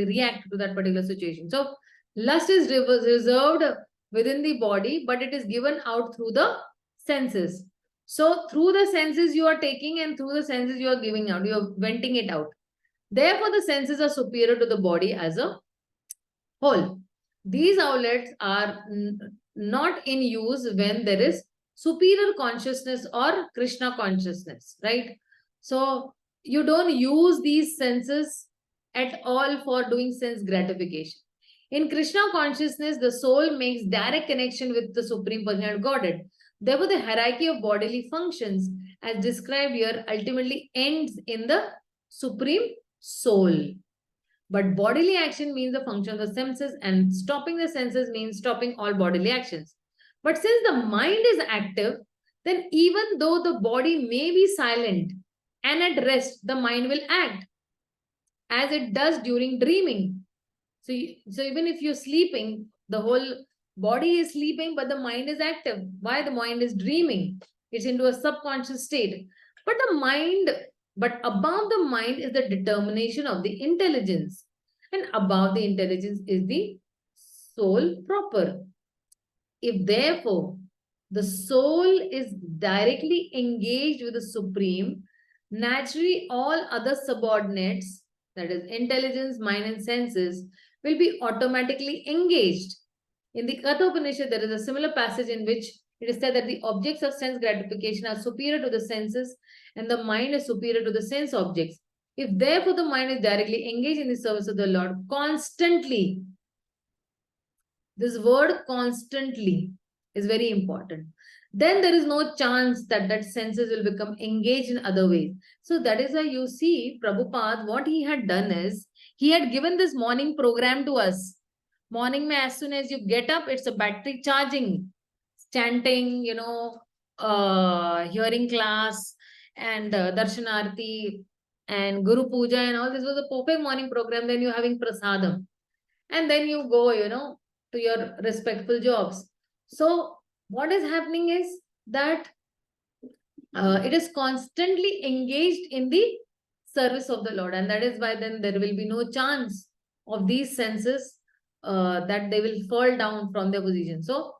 react to that particular situation. So lust is reserved within the body, but it is given out through the senses. So through the senses you are taking and through the senses you are giving out, you are venting it out. Therefore, the senses are superior to the body as a whole. These outlets are not in use when there is superior consciousness or Krishna consciousness, right? So you don't use these senses at all for doing sense gratification. In Krishna consciousness, the soul makes direct connection with the Supreme Personality Godhead. Therefore, the hierarchy of bodily functions, as described here, ultimately ends in the Supreme soul. But bodily action means the function of the senses, and stopping the senses means stopping all bodily actions. But since the mind is active, then even though the body may be silent and at rest, the mind will act as it does during dreaming. So even if you're sleeping, the whole body is sleeping, but the mind is active. Why? The mind is dreaming. It's into a subconscious state. But above the mind is the determination of the intelligence. And above the intelligence is the soul proper. If therefore the soul is directly engaged with the Supreme, naturally all other subordinates, that is intelligence, mind and senses, will be automatically engaged. In the Katha Upanishad, there is a similar passage in which it is said that the objects of sense gratification are superior to the senses and the mind is superior to the sense objects. If therefore the mind is directly engaged in the service of the Lord constantly, this word constantly is very important, then there is no chance that that senses will become engaged in other ways. So that is why you see Prabhupada, what he had done is, he had given this morning program to us. Morning mein, as soon as you get up, it's a battery charging, chanting, hearing class and darshanarti and Guru Puja and all. This was a perfect morning program. Then you're having prasadam. And then you go, to your respectful jobs. So what is happening is that it is constantly engaged in the service of the Lord. And that is why then there will be no chance of these senses that they will fall down from their position. So,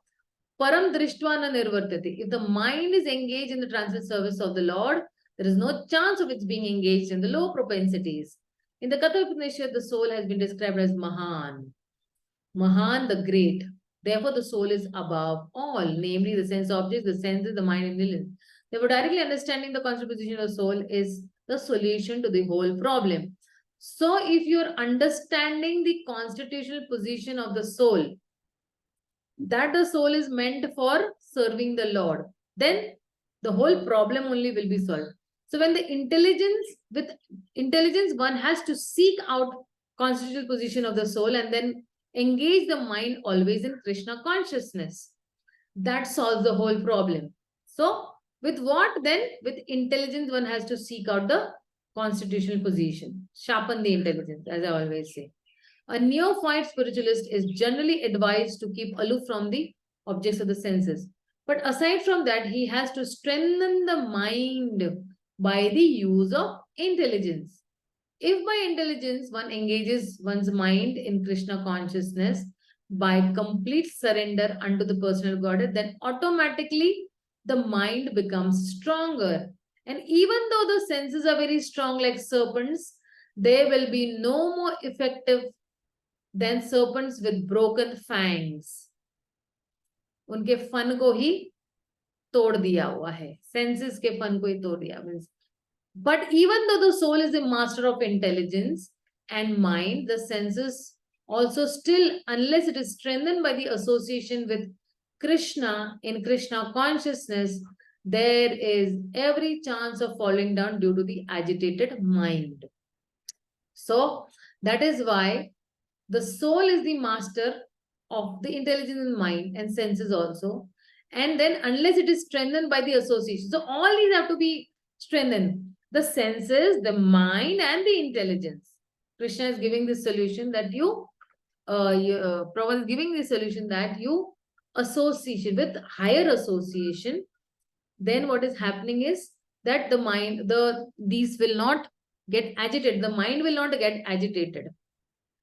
param drishtva nirvartati. If the mind is engaged in the transit service of the Lord, there is no chance of its being engaged in the low propensities. In the Katha Upanishad, the soul has been described as Mahan. Mahan, the great. Therefore, the soul is above all, namely the sense objects, the senses, the mind, and will. Therefore, directly understanding the constitution of soul is the solution to the whole problem. So, if you're understanding the constitutional position of the soul, that the soul is meant for serving the Lord, then the whole problem only will be solved. So, when with intelligence, one has to seek out constitutional position of the soul and then engage the mind always in Krishna consciousness. That solves the whole problem. So, with what then? With intelligence, one has to seek out the constitutional position. Sharpen the intelligence, as I always say. A neophyte spiritualist is generally advised to keep aloof from the objects of the senses. But aside from that, he has to strengthen the mind by the use of intelligence. If by intelligence one engages one's mind in Krishna consciousness by complete surrender unto the personal Godhead, then automatically the mind becomes stronger. And even though the senses are very strong like serpents, they will be no more effective than serpents with broken fangs. उनके fun को ही तोड़ दिया हुआ है, senses के fun को ही तोड़ दिया. But even though the soul is the master of intelligence and mind, the senses also still, unless it is strengthened by the association with Krishna in Krishna consciousness, there is every chance of falling down due to the agitated mind. So that is why the soul is the master of the intelligence and mind and senses also. And then unless it is strengthened by the association. So all these have to be strengthened. The senses, the mind and the intelligence. Krishna is giving this solution that Prabhupada is giving this solution that you association with higher association, then what is happening is that the mind, these will not get agitated. The mind will not get agitated.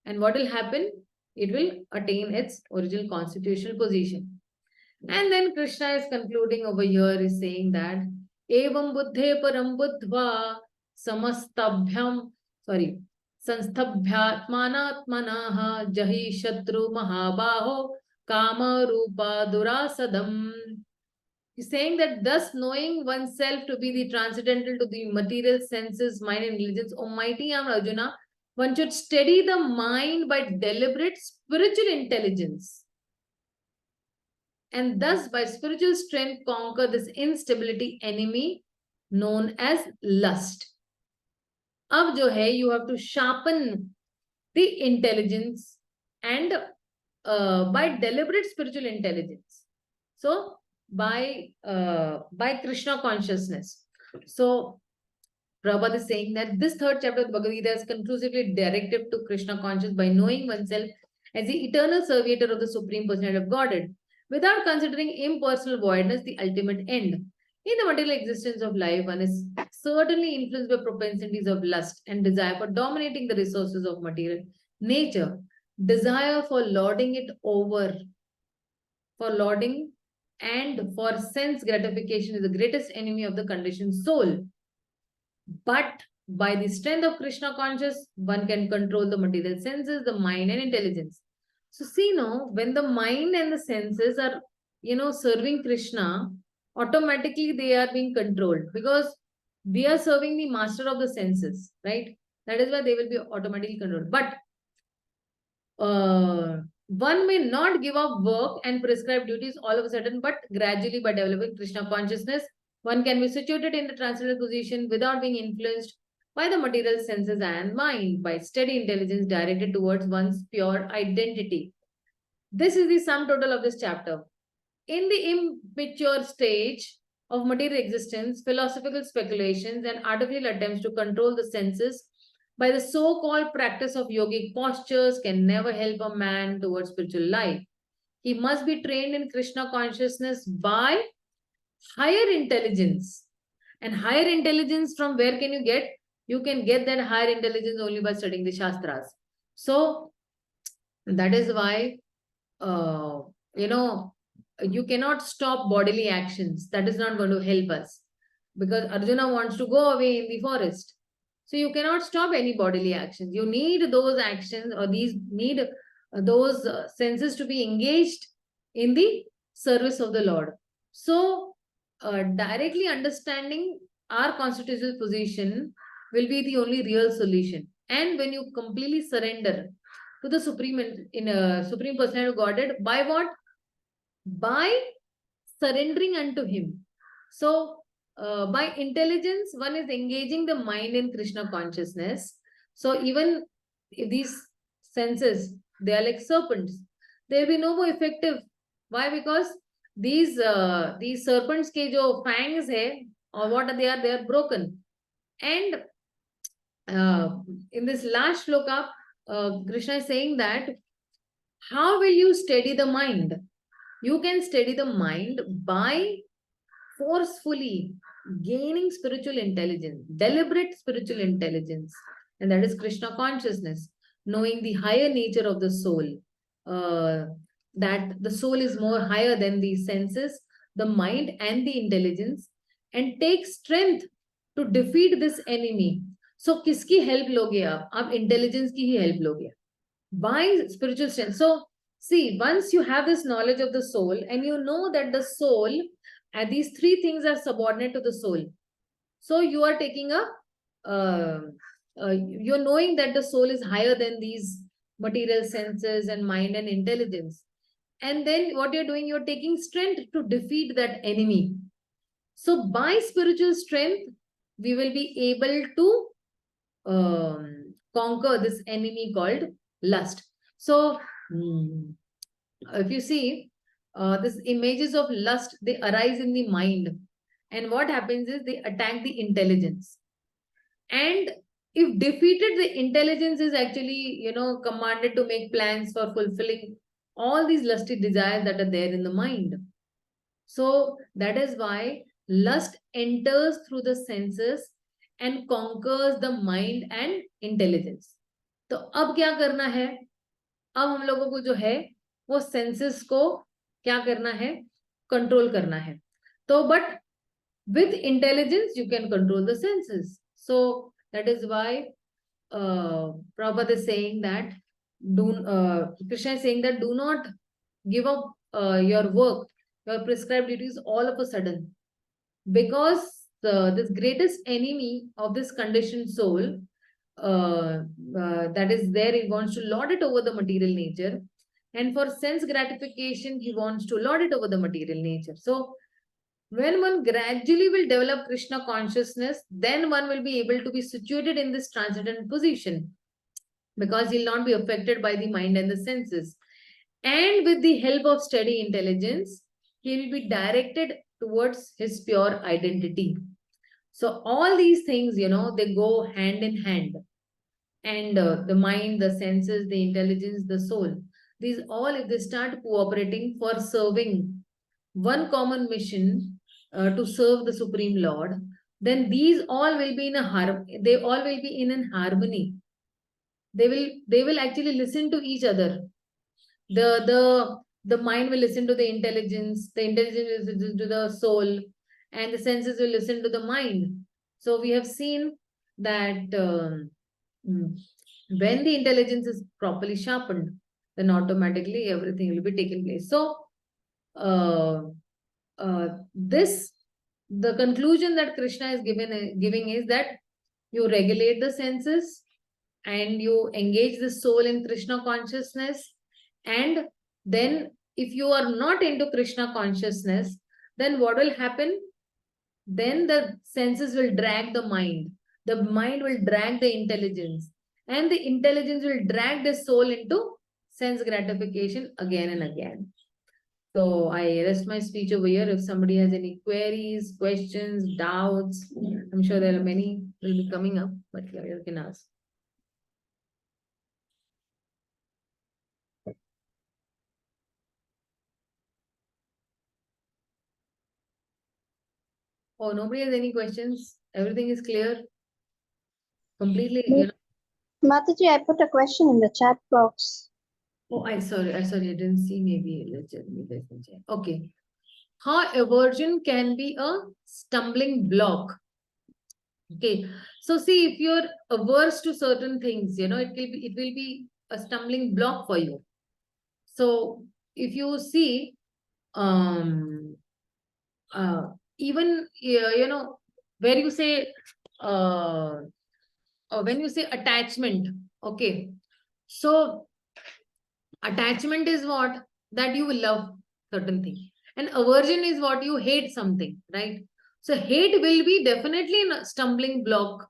And what will happen? It will attain its original constitutional position. And then Krishna is concluding over here, is saying that Evam buddhe param buddhva samastabhyam, sansthabhyatmanatmanaha jahi shatru mahabaho kama rupa durasadam. He's saying that thus knowing oneself to be the transcendental to the material senses, mind and intelligence, O mighty Arjuna, one should steady the mind by deliberate spiritual intelligence. And thus by spiritual strength conquer this instability enemy known as lust. अब जो है, you have to sharpen the intelligence and by deliberate spiritual intelligence. So by Krishna consciousness. So Prabhupada is saying that this third chapter of the Bhagavad Gita is conclusively directed to Krishna consciousness by knowing oneself as the eternal servitor of the Supreme Personality of Godhead, without considering impersonal voidness the ultimate end. In the material existence of life, one is certainly influenced by propensities of lust and desire for dominating the resources of material nature, desire for lording it over, for lording and for sense gratification is the greatest enemy of the conditioned soul. But by the strength of Krishna conscious, one can control the material senses, the mind and intelligence. So see, no, when the mind and the senses are, serving Krishna, automatically they are being controlled because we are serving the master of the senses, right? That is why they will be automatically controlled. But one may not give up work and prescribed duties all of a sudden, but gradually by developing Krishna consciousness, one can be situated in the transcendental position without being influenced by the material senses and mind, by steady intelligence directed towards one's pure identity. This is the sum total of this chapter. In the immature stage of material existence, philosophical speculations and artificial attempts to control the senses by the so-called practice of yogic postures can never help a man towards spiritual life. He must be trained in Krishna consciousness by higher intelligence. And higher intelligence from where can you get? You can get that higher intelligence only by studying the Shastras. So that is why, uh, you cannot stop bodily actions. That is not going to help us because Arjuna wants to go away in the forest. So you cannot stop any bodily actions. You need those actions or these need those senses to be engaged in the service of the Lord. So directly understanding our constitutional position will be the only real solution. And when you completely surrender to the Supreme Personality of Godhead, by what? By surrendering unto Him. So by intelligence, one is engaging the mind in Krishna consciousness. So even if these senses, they are like serpents, they will be no more effective. Why? Because these serpents ke jo fangs hai, or what they are broken. And in this last shloka, Krishna is saying that how will you steady the mind? You can steady the mind by forcefully gaining spiritual intelligence, deliberate spiritual intelligence, and that is Krishna consciousness, knowing the higher nature of the soul, that the soul is more higher than the senses, the mind, and the intelligence, and take strength to defeat this enemy. So, kiski help loge आप? आप intelligence की ही help लोगे by spiritual strength. So, see, once you have this knowledge of the soul and you know that the soul and these three things are subordinate to the soul. So you are taking you're knowing that the soul is higher than these material senses and mind and intelligence. And then what you're doing, you're taking strength to defeat that enemy. So by spiritual strength, we will be able to conquer this enemy called lust. So if you see, these images of lust, they arise in the mind. And what happens is they attack the intelligence. And if defeated, the intelligence is actually, commanded to make plans for fulfilling all these lusty desires that are there in the mind. So that is why lust enters through the senses and conquers the mind and intelligence. तो अब क्या करना है? अब हम लोगों को जो है वो सेंसेस को क्या करना है? कंट्रोल करना है. तो but with intelligence you can control the senses. So that is why Prabhupada is saying that Krishna is saying that do not give up your work, your prescribed duties all of a sudden, because this greatest enemy of this conditioned soul that is there, he wants to lord it over the material nature, and for sense gratification he wants to lord it over the material nature. So When one gradually will develop Krishna consciousness, then one will be able to be situated in this transcendent position, because he'll not be affected by the mind and the senses. And with the help of steady intelligence, he will be directed towards his pure identity. So all these things, they go hand in hand. And the mind, the senses, the intelligence, the soul, these all, if they start cooperating for serving one common mission, to serve the Supreme Lord, then these all will be in a they all will be in an harmony. They will actually listen to each other. The mind will listen to the intelligence will listen to the soul, and the senses will listen to the mind. So we have seen that mm, when the intelligence is properly sharpened, then automatically everything will be taken place. So uh, this the conclusion that Krishna is giving is that you regulate the senses and you engage the soul in Krishna consciousness. And then if you are not into Krishna consciousness, then what will happen? Then the senses will drag the mind. The mind will drag the intelligence. And the intelligence will drag the soul into sense gratification again and again. So I rest my speech over here. If somebody has any queries, questions, doubts, I'm sure there are many will be coming up, but yeah, you can ask. Oh, nobody has any questions? Everything is clear? Completely, Mataji, I put a question in the chat box. Oh, I didn't see. Maybe let me check. Okay. How aversion can be a stumbling block? Okay. So see, if you're averse to certain things, it will be a stumbling block for you. So if you see, um, even where you say, uh, when you say attachment, okay. So attachment is what? That you will love certain thing. And aversion is what? You hate something, right? So hate will be definitely a stumbling block.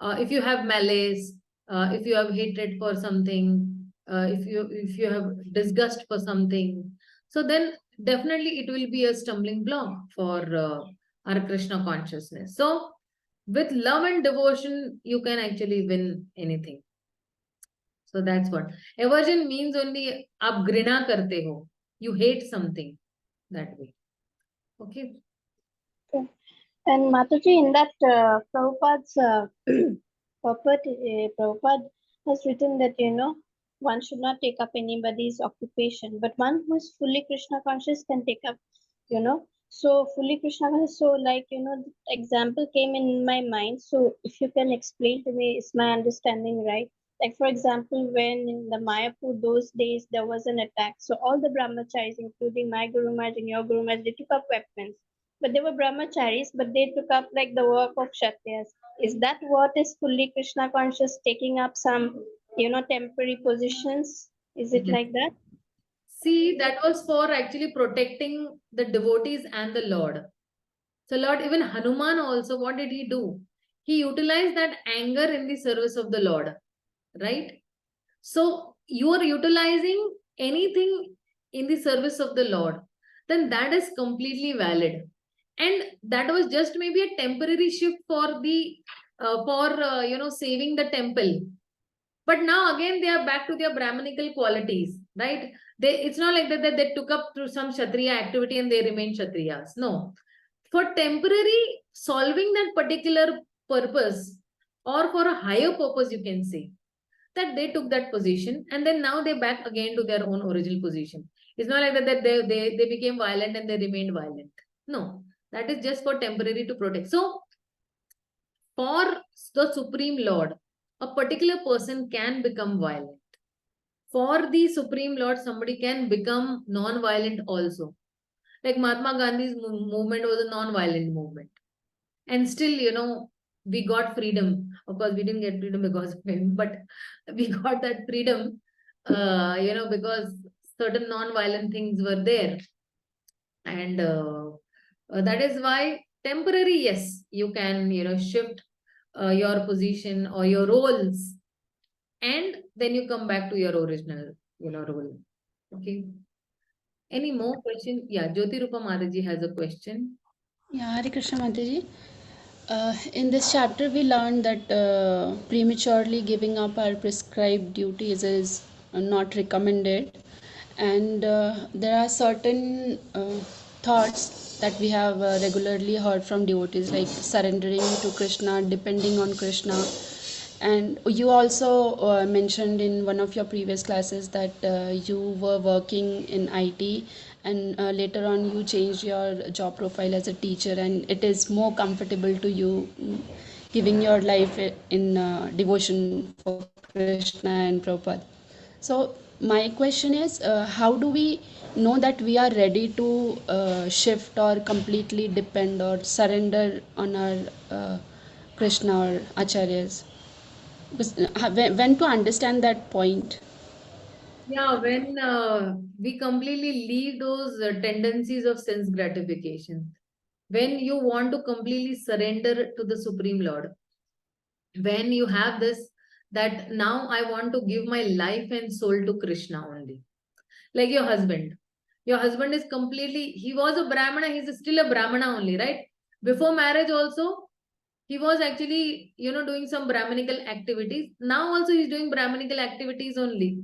If you have malice, if you have hatred for something, if you have disgust for something, so then definitely it will be a stumbling block for our Krishna consciousness. So with love and devotion, you can actually win anything. So that's what. Aversion means only आप घृणा करते हो. You hate something that way. Okay. Okay. And Mataji, in that Prabhupada's Prabhupada has written that one should not take up anybody's occupation, but one who is fully Krishna conscious can take up, So fully Krishna conscious. So like the example came in my mind. So if you can explain to me, is my understanding right? Like for example, when in the Mayapur those days there was an attack, so all the brahmacharis, including my Guru Maharaj and your Guru Maharaj, they took up weapons. But they were brahmacharis, but they took up like the work of Kshatriyas. Is that what is fully Krishna conscious, taking up some, temporary positions? Is it Yes. like that? See, that was for actually protecting the devotees and the Lord. So Lord, even Hanuman also, what did he do? He utilized that anger in the service of the Lord, right? So you are utilizing anything in the service of the Lord, then that is completely valid. And that was just maybe a temporary shift for the saving the temple. But now again they are back to their Brahmanical qualities, right? It's not like that they took up through some Kshatriya activity and they remain Kshatriyas. No. For temporary solving that particular purpose, or for a higher purpose, you can say, that they took that position and then now they're back again to their own original position. It's not like that they became violent and they remained violent. No, that is just for temporary to protect. So for the Supreme Lord, a particular person can become violent. For the Supreme Lord, somebody can become non-violent also. Like Mahatma Gandhi's movement was a non-violent movement. And still, we got freedom. Of course, we didn't get freedom because of him, but we got that freedom, because certain non-violent things were there. And That is why temporary, yes, you can, shift your position or your roles, and then you come back to your original, role. Okay. Any more question? Yeah, Jyoti Rupa Mataji has a question. Yeah, Hare Krishna Mataji. In this chapter, we learned that prematurely giving up our prescribed duties is not recommended, and there are certain thoughts that we have regularly heard from devotees, like surrendering to Krishna, depending on Krishna. And you also mentioned in one of your previous classes that you were working in IT, and later on you changed your job profile as a teacher, and it is more comfortable to you, giving your life in devotion for Krishna and Prabhupada. So my question is, how do we know that we are ready to shift or completely depend or surrender on our Krishna or acharyas? When to understand that point? Yeah, when we completely leave those tendencies of sense gratification, when you want to completely surrender to the Supreme Lord, when you have this, that now I want to give my life and soul to Krishna only. Like your husband. Your husband is completely, he was a Brahmana, he's still a Brahmana only, right? Before marriage also, he was actually, doing some Brahminical activities. Now also he's doing Brahminical activities only,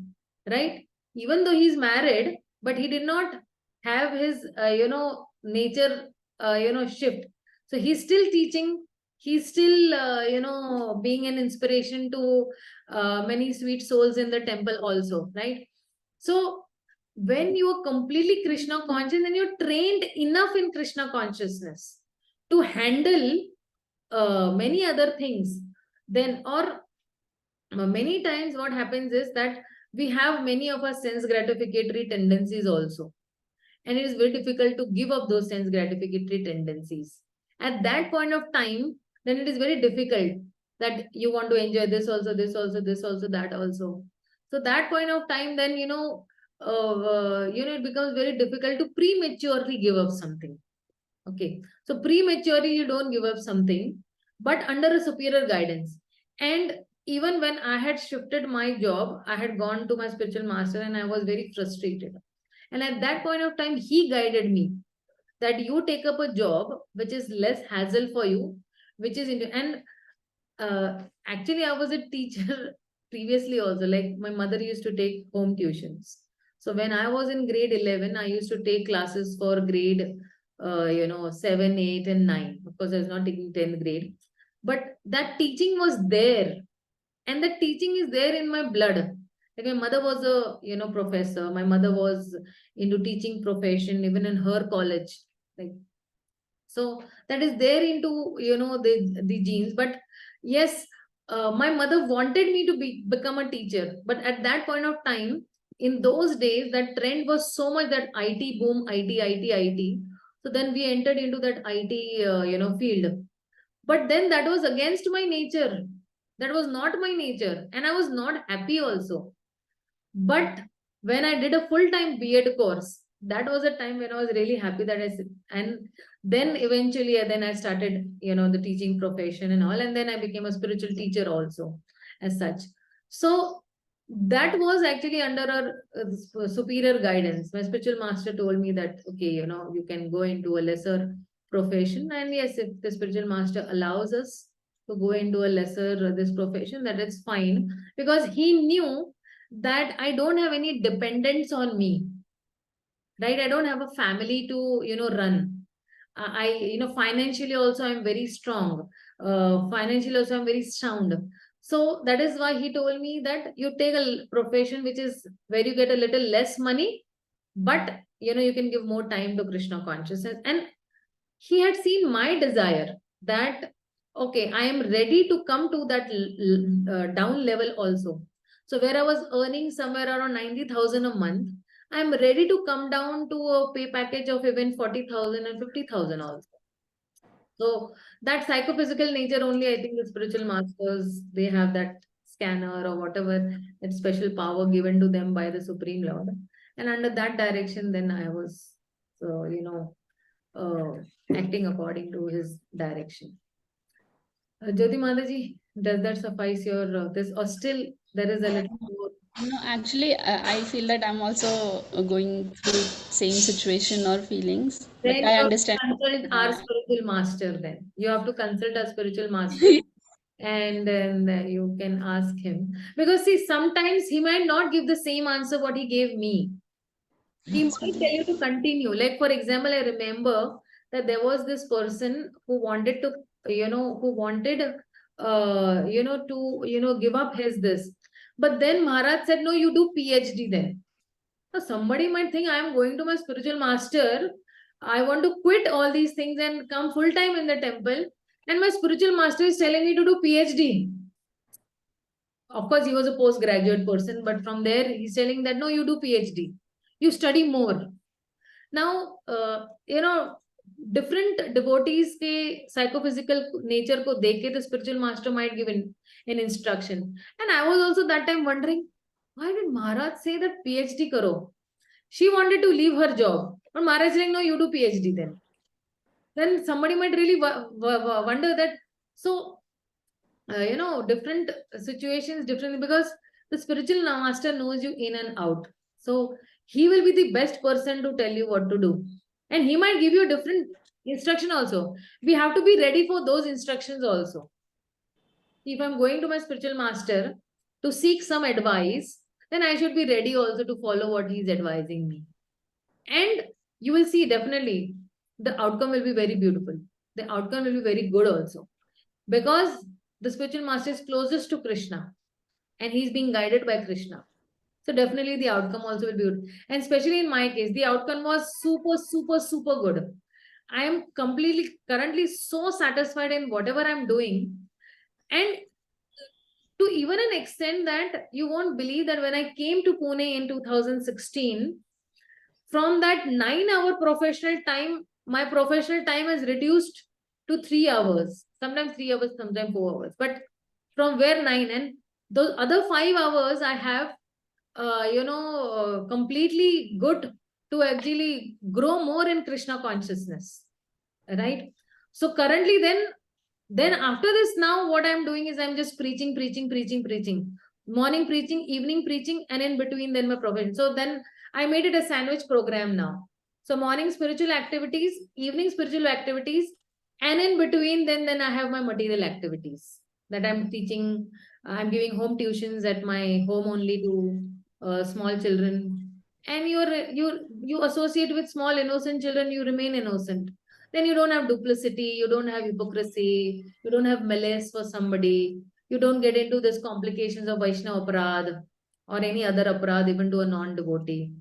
right? Even though he's married, but he did not have his, nature, shift. So he's still teaching. He's still, being an inspiration to many sweet souls in the temple also, right? So when you are completely Krishna conscious and you're trained enough in Krishna consciousness to handle many other things, then, or many times what happens is that we have many of our sense gratificatory tendencies also, and it is very difficult to give up those sense gratificatory tendencies at that point of time. Then it is very difficult that you want to enjoy this also, this also, this also, that also. So that point of time, then, it becomes very difficult to prematurely give up something. Okay. So prematurely you don't give up something, but under a superior guidance. And even when I had shifted my job, I had gone to my spiritual master and I was very frustrated. And at that point of time, he guided me that you take up a job which is less hassle for you, which is into, and actually I was a teacher previously also. Like my mother used to take home tuitions. So when I was in grade 11, I used to take classes for grade 7, 8 and 9. Of course, I was not taking 10th grade. But that teaching was there. And that teaching is there in my blood. Like my mother was a, professor. My mother was into teaching profession, even in her college. Like, so that is there into, the genes. But yes, my mother wanted me to become a teacher. But at that point of time, in those days, that trend was so much that IT boom, IT, IT, IT. So then we entered into that IT, field. But then that was against my nature. That was not my nature. And I was not happy also. But when I did a full-time B.Ed course, that was a time when I was really happy that and then eventually then I started, the teaching profession and all, and then I became a spiritual teacher also as such. So that was actually under a superior guidance. My spiritual master told me that, okay, you can go into a lesser profession. And yes, if the spiritual master allows us to go into a lesser this profession, that is fine, because he knew that I don't have any dependence on me, right? I don't have a family to, run. Financially also I'm very strong. Financially also I'm very sound. So that is why he told me that you take a profession which is where you get a little less money, but, you can give more time to Krishna consciousness. And he had seen my desire that, okay, I am ready to come to that down level also. So where I was earning somewhere around 90,000 a month, I'm ready to come down to a pay package of even 40,000 and 50,000 also. So that psychophysical nature only, I think the spiritual masters, they have that scanner or whatever, that special power given to them by the Supreme Lord. And under that direction, then I was, so, uh, acting according to his direction. Jyoti Mataji, does that suffice your this, or still there is a little more? No, actually, I feel that I'm also going through same situation or feelings, but Then I you have understand. to consult our Yeah. spiritual master. Then you have to consult our spiritual master, and then you can ask him, because see, sometimes he might not give the same answer what he gave me. He Yes, might tell Mataji. you to continue. Like, for example, I remember that there was this person who wanted to, who wanted, to, give up his this. But then Maharaj said, no, you do PhD then. Now, somebody might think I am going to my spiritual master. I want to quit all these things and come full time in the temple. And my spiritual master is telling me to do PhD. Of course, he was a postgraduate person, but from there, he's telling that no, you do PhD. You study more. Now, different devotees के psychophysical nature को देख के the spiritual master might give an instruction. And I was also that time wondering, why did Maharaj say that PhD karo? She wanted to leave her job. But Maharaj saying, no, you do PhD then. Then somebody might really wonder that. So, different situations, different, because the spiritual master knows you in and out. So he will be the best person to tell you what to do. And he might give you a different instruction also. We have to be ready for those instructions also. If I'm going to my spiritual master to seek some advice, then I should be ready also to follow what he's advising me. And you will see definitely the outcome will be very beautiful. The outcome will be very good also. Because the spiritual master is closest to Krishna and he's being guided by Krishna. So definitely the outcome also will be good. And especially in my case, the outcome was super, super, super good. I am completely currently so satisfied in whatever I'm doing. And to even an extent that you won't believe that when I came to Pune in 2016, from that 9 hour professional time, my professional time has reduced to 3 hours, sometimes 3 hours, sometimes 4 hours. But from where 9, and those other 5 hours I have, completely good to actually grow more in Krishna consciousness, right? So currently, then after this, now what I'm doing is I'm just preaching, preaching, preaching, preaching. Morning preaching, evening preaching, and in between then my profession. So then I made it a sandwich program now. So morning spiritual activities, evening spiritual activities, and in between then I have my material activities that I'm teaching. I'm giving home tuitions at my home only to small children. And you associate with small innocent children, you remain innocent. Then you don't have duplicity, you don't have hypocrisy, you don't have malice for somebody, you don't get into this complications of Vaishnava aparad or any other aparad, even to a non-devotee.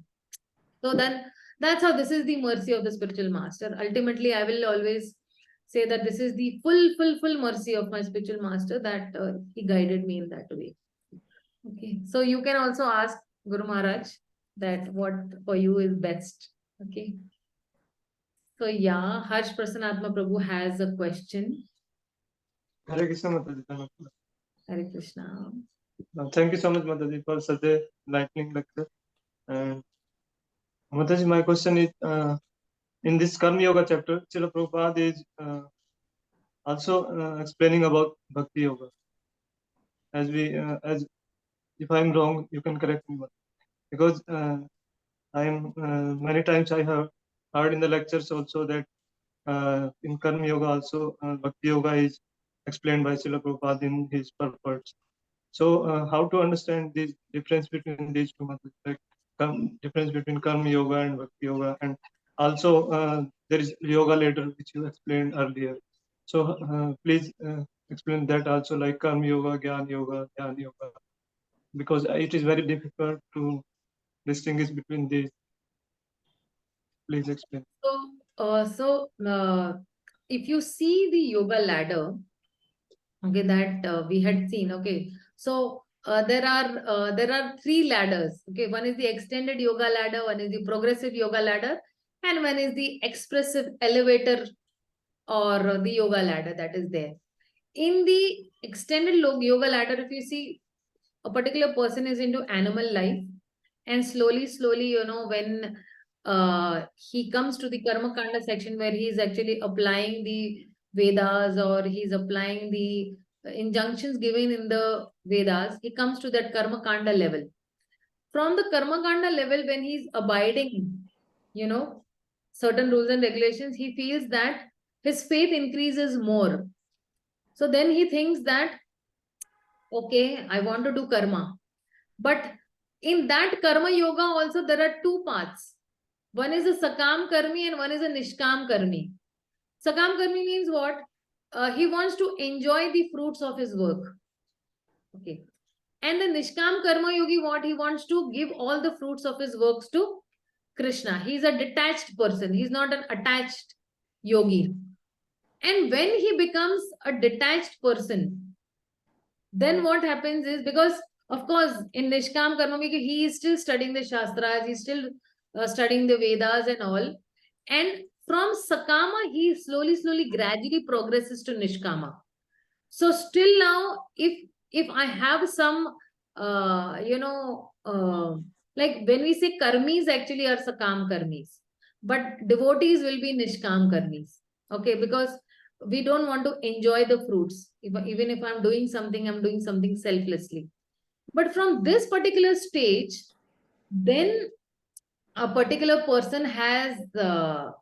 So then that's how this is the mercy of the spiritual master. Ultimately, I will always say that this is the full mercy of my spiritual master that he guided me in that way. Okay, so you can also ask Guru Maharaj that what for you is best. Okay. So yeah, Harsh Prasanatma Prabhu has a question. Hare Krishna, Mataji. Hare Krishna. Thank you so much, Mataji, for such a enlightening lecture. And Mataji, my question is, in this Karma Yoga chapter, Srila Prabhupada is also explaining about Bhakti Yoga. As if I'm wrong, you can correct me, because I am many times I have heard in the lectures also that in Karma Yoga also Bhakti Yoga is explained by Srila Prabhupada in his purports. So how to understand this difference between these two methods, like difference between Karma Yoga and Bhakti Yoga, and also there is Yoga ladder which you explained earlier. So please explain that also, like Karma Yoga, Jnana Yoga, Jnana Yoga, because it is very difficult to distinguish between these. Please explain. So if you see the yoga ladder, okay, that we had seen, okay. So there are three ladders. Okay, one is the extended yoga ladder, one is the progressive yoga ladder, and one is the expressive elevator or the yoga ladder that is there. In the extended yoga ladder, if you see a particular person is into animal life, and slowly, when he comes to the Karma Kanda section where he is actually applying the Vedas, or he's applying the injunctions given in the Vedas. He comes to that Karma Kanda level. From the Karma Kanda level, when he's abiding, certain rules and regulations, he feels that his faith increases more. So then he thinks that, okay, I want to do karma. But in that karma yoga also, there are two paths. One is a sakam karmi and one is a nishkam karmi. Sakam karmi means what? He wants to enjoy the fruits of his work. Okay. And the nishkam karma yogi, what? He wants to give all the fruits of his works to Krishna. He's a detached person. He's not an attached yogi. And when he becomes a detached person, then what happens is, because of course in Nishkam Karma, he is still studying the Shastras, he's still studying the Vedas and all. And from Sakama, he slowly, gradually progresses to Nishkama. So still now, if I have some, like when we say karmis actually are Sakam karmis, but devotees will be Nishkam karmis. Okay, because we don't want to enjoy the fruits. Even if I'm doing something selflessly. But from this particular stage, then a particular person has, from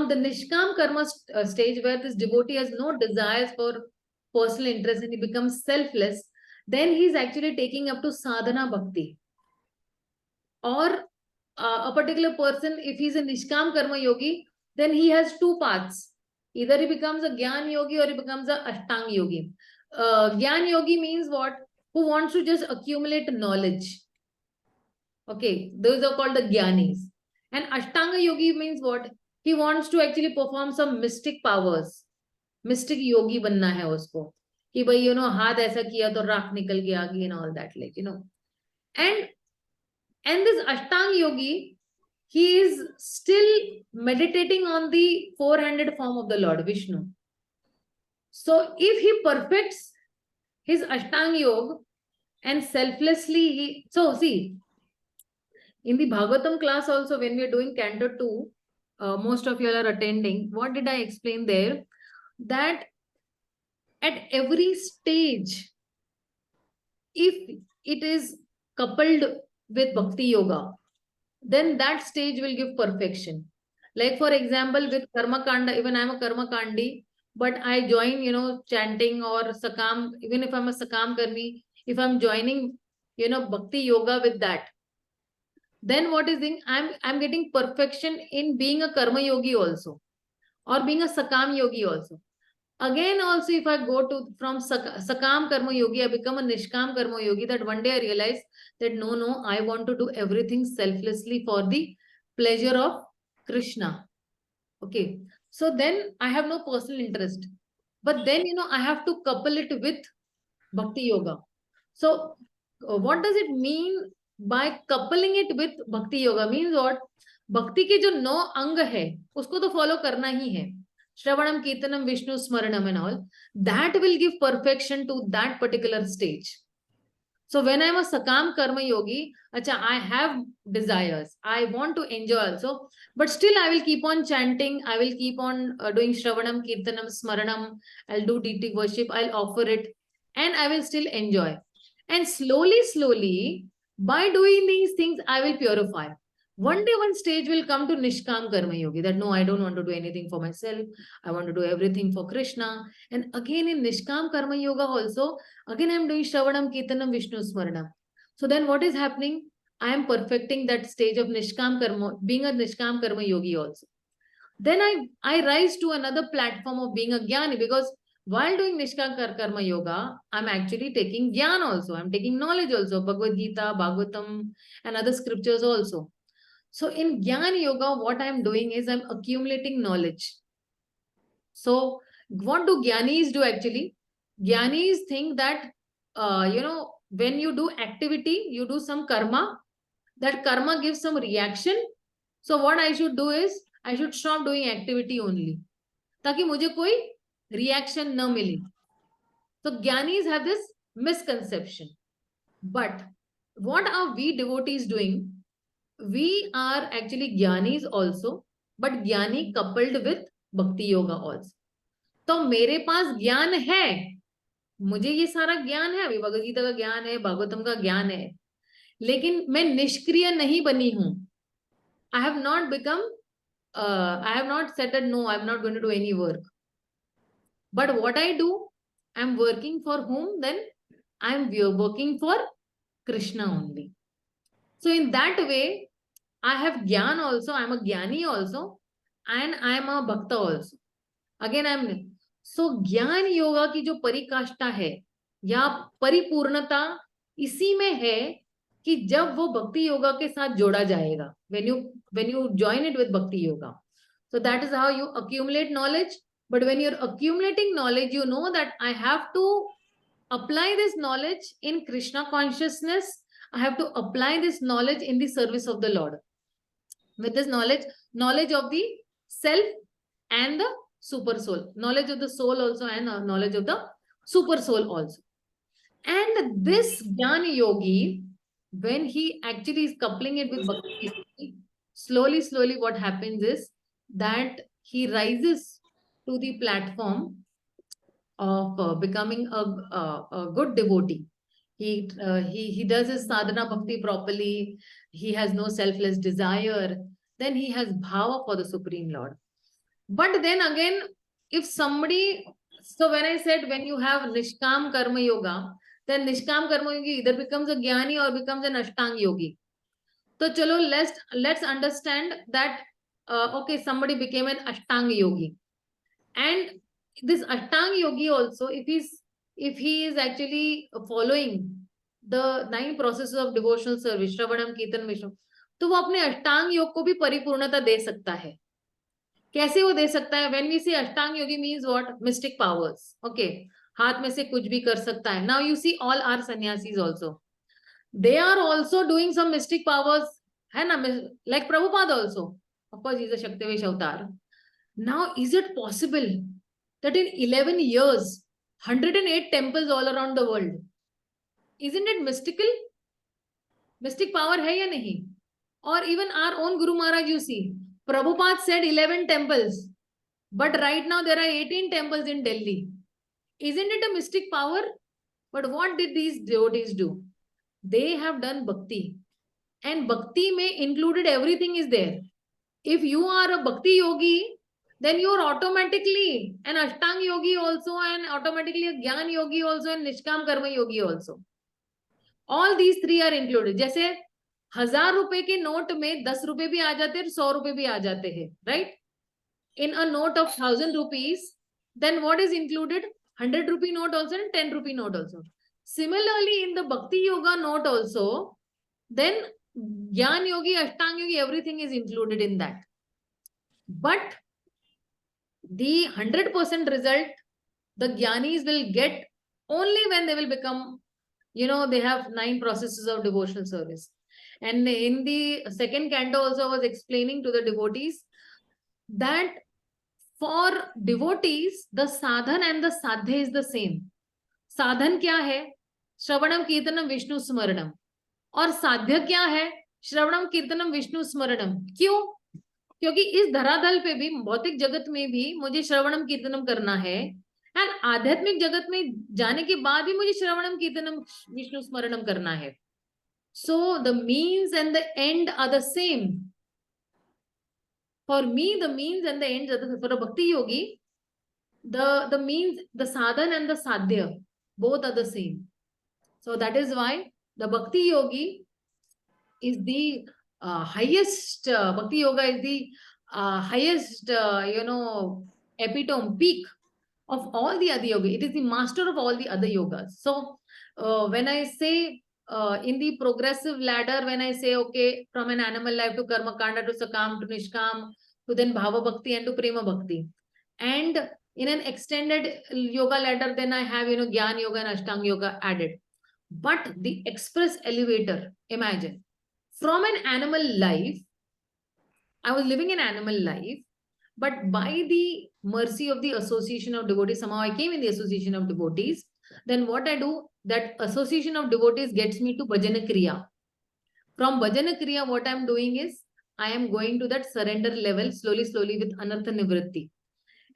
the Nishkam Karma stage, where this devotee has no desires for personal interest and he becomes selfless, then he's actually taking up to sadhana bhakti. Or a particular person, if he's a Nishkam Karma yogi, then he has two paths. Either he becomes a Gyan yogi or he becomes a Ashtang yogi. Gyan yogi means what? Who wants to just accumulate knowledge. Okay, those are called the Gyanis. And Ashtanga yogi means what? He wants to actually perform some mystic powers. Mystic yogi banna hai usko. Ki bhai, haath aisa kiya to raakh nikal ke aa gayi and all that, like, And this Ashtang yogi, he is still meditating on the four-handed form of the Lord Vishnu. So if he perfects his Ashtang yoga and selflessly, so see, in the Bhagavatam class also, when we are doing Canto 2, most of you all are attending. What did I explain there? That at every stage, if it is coupled with Bhakti Yoga, then that stage will give perfection. Like for example, with Karma Kanda, even I'm a Karma Kandi, but I join, chanting or Sakam, even if I'm a Sakam Karmi, if I'm joining, Bhakti Yoga with that, then what is the, I'm getting perfection in being a Karma Yogi also, or being a Sakam Yogi also. Again, also, if I go to from Sakam Karma Yogi, I become a Nishkam Karma Yogi, that one day I realize that no, I want to do everything selflessly for the pleasure of Krishna. Okay. So then I have no personal interest. But then, I have to couple it with Bhakti Yoga. So what does it mean by coupling it with Bhakti Yoga? Means what? Bhakti के जो 9 अंग है, उसको तो follow करना ही है. Shravanam, Kirtanam, Vishnu, Smaranam and all. That will give perfection to that particular stage. So when I'm a Sakam Karma Yogi, I have desires. I want to enjoy also. But still I will keep on chanting. I will keep on doing Shravanam, Kirtanam, Smaranam. I'll do deity worship. I'll offer it. And I will still enjoy. And slowly, by doing these things, I will purify. One day, one stage will come to Nishkam Karma Yogi, that no, I don't want to do anything for myself. I want to do everything for Krishna. And again, in Nishkam Karma Yoga also, again, I'm doing Shravanam, Kirtanam, Vishnu Smaranam. So then what is happening? I am perfecting that stage of Nishkam Karma, being a Nishkam Karma Yogi also. Then I rise to another platform of being a Jnani, because while doing Nishkam Karma Yoga, I'm actually taking Jnana also. I'm taking knowledge also, Bhagavad Gita, Bhagavatam, and other scriptures also. So in Jnana Yoga, what I'm doing is I'm accumulating knowledge. So what do Jnanis do actually? Jnanis think that, when you do activity, you do some karma, that karma gives some reaction. So what I should do is, I should stop doing activity only, ताकि मुझे कोई reaction न मिले. So Jnanis have this misconception. But what are we devotees doing? We are actually Gyanis also, but Gyani coupled with Bhakti Yoga also. तो मेरे पास ज्ञान है, मुझे ये सारा ज्ञान है, अभी भगवद गीता का ज्ञान है, भागवतम का ज्ञान है, लेकिन मैं निष्क्रिय नहीं बनी हूं. I have not become, I have not said that no, I'm not going to do any work. But what I do, I'm working for whom? Then I'm working for Krishna only. So in that way, I have Gyan also, I'm a Gyani also, and I'm a Bhakta also. Again, I'm so ज्ञान योगा की जो परिकाष्ठा है या परिपूर्णता इसी में है कि जब वो भक्ति योगा के साथ जोड़ा जाएगा, when you join it with bhakti yoga. So that is how you accumulate knowledge. But when you're accumulating knowledge, you know that I have to apply this knowledge in Krishna consciousness. I have to apply this knowledge in the service of the Lord. With this knowledge of the self and the super soul, knowledge of the soul also, and knowledge of the super soul also. And this Jnana Yogi, when he actually is coupling it with Bhakti, slowly what happens is that he rises to the platform of becoming a good devotee. He does his sadhana bhakti properly. He has no selfless desire. Then he has bhava for the Supreme Lord. But then again, if somebody, so when I said when you have Nishkam Karma Yoga, then Nishkam Karma Yogi either becomes a Jnani or becomes an Ashtang Yogi. So chalo, let's understand that, okay, somebody became an Ashtang Yogi. And this Ashtang Yogi also, if he is actually following the 9 processes of devotional service, Shravanam, Kirtan, Vishnu, तो वो अपने अष्टांग योग को भी परिपूर्णता दे सकता है. कैसे वो दे सकता है? When we say Ashtanga Yogi means what? Mystic powers. Okay, हाथ में से कुछ भी कर सकता है. Now you see all our sannyasis also. They are also doing some mystic powers, है ना? Like Prabhupada also. Of course, he is a Shaktivesh avatar. Now, is it possible that in 11 years, 108 temples all around the world, isn't it mystical? Mystic power hai ya nahi? Or even our own Guru Maharaj, you see, Prabhupada said 11 temples, but right now there are 18 temples in Delhi. Isn't it a mystic power? But what did these devotees do? They have done bhakti, and bhakti may included everything is there. If you are a bhakti yogi, then you are automatically an Ashtang yogi also, and automatically a Gyan yogi also, and Nishkam Karma yogi also. All these 3 are included. जैसे 1000 रुपए के note में 10 रुपए भी आ जाते हैं, 100 रुपए भी आ जाते हैं, right? In a note of 1000 rupees, then what is included? 100 rupee note also and 10 rupee note also. Similarly, in the Bhakti Yoga note also, then Gyan Yogi, Ashtang Yogi, everything is included in that. But the 100% result the Gyanis will get only when they will become, they have 9 processes of devotional service. And in the second canto also I was explaining to the devotees that for devotees, the sadhan and the sadhya is the same. Sadhan kya hai? Shravanam, Kirtanam, Vishnu Smaranam. और साध्य क्या है? श्रवणम, कीर्तनम, विष्णु स्मरणम. क्यों? क्योंकि इस धरातल पे भी, भौतिक जगत में भी मुझे श्रवणम कीर्तनम करना है, एंड आध्यात्मिक जगत में जाने के बाद भी मुझे श्रवणम कीर्तनम विष्णु स्मरणम करना है. So the means and the end are the same. For me, the means and the ends, for a bhakti yogi, the means, the sadhan and the sadhya, both are the same. So that is why the bhakti yogi is the highest, bhakti yoga is the highest, epitome, peak of all the other yoga. It is the master of all the other yogas. So when I say in the progressive ladder, when I say, okay, from an animal life to karma kanda to sakam to nishkam to then bhava bhakti and to prema bhakti, and in an extended yoga ladder, then I have, Gyan yoga and Ashtanga yoga added. But the express elevator, imagine, from an animal life, I was living an animal life, but by the mercy of the association of devotees, somehow I came in the association of devotees, Then what I do, that association of devotees gets me to Bhajana Kriya. From Bhajana Kriya, what I'm doing is, I am going to that surrender level slowly, slowly with Anartha Nivritti.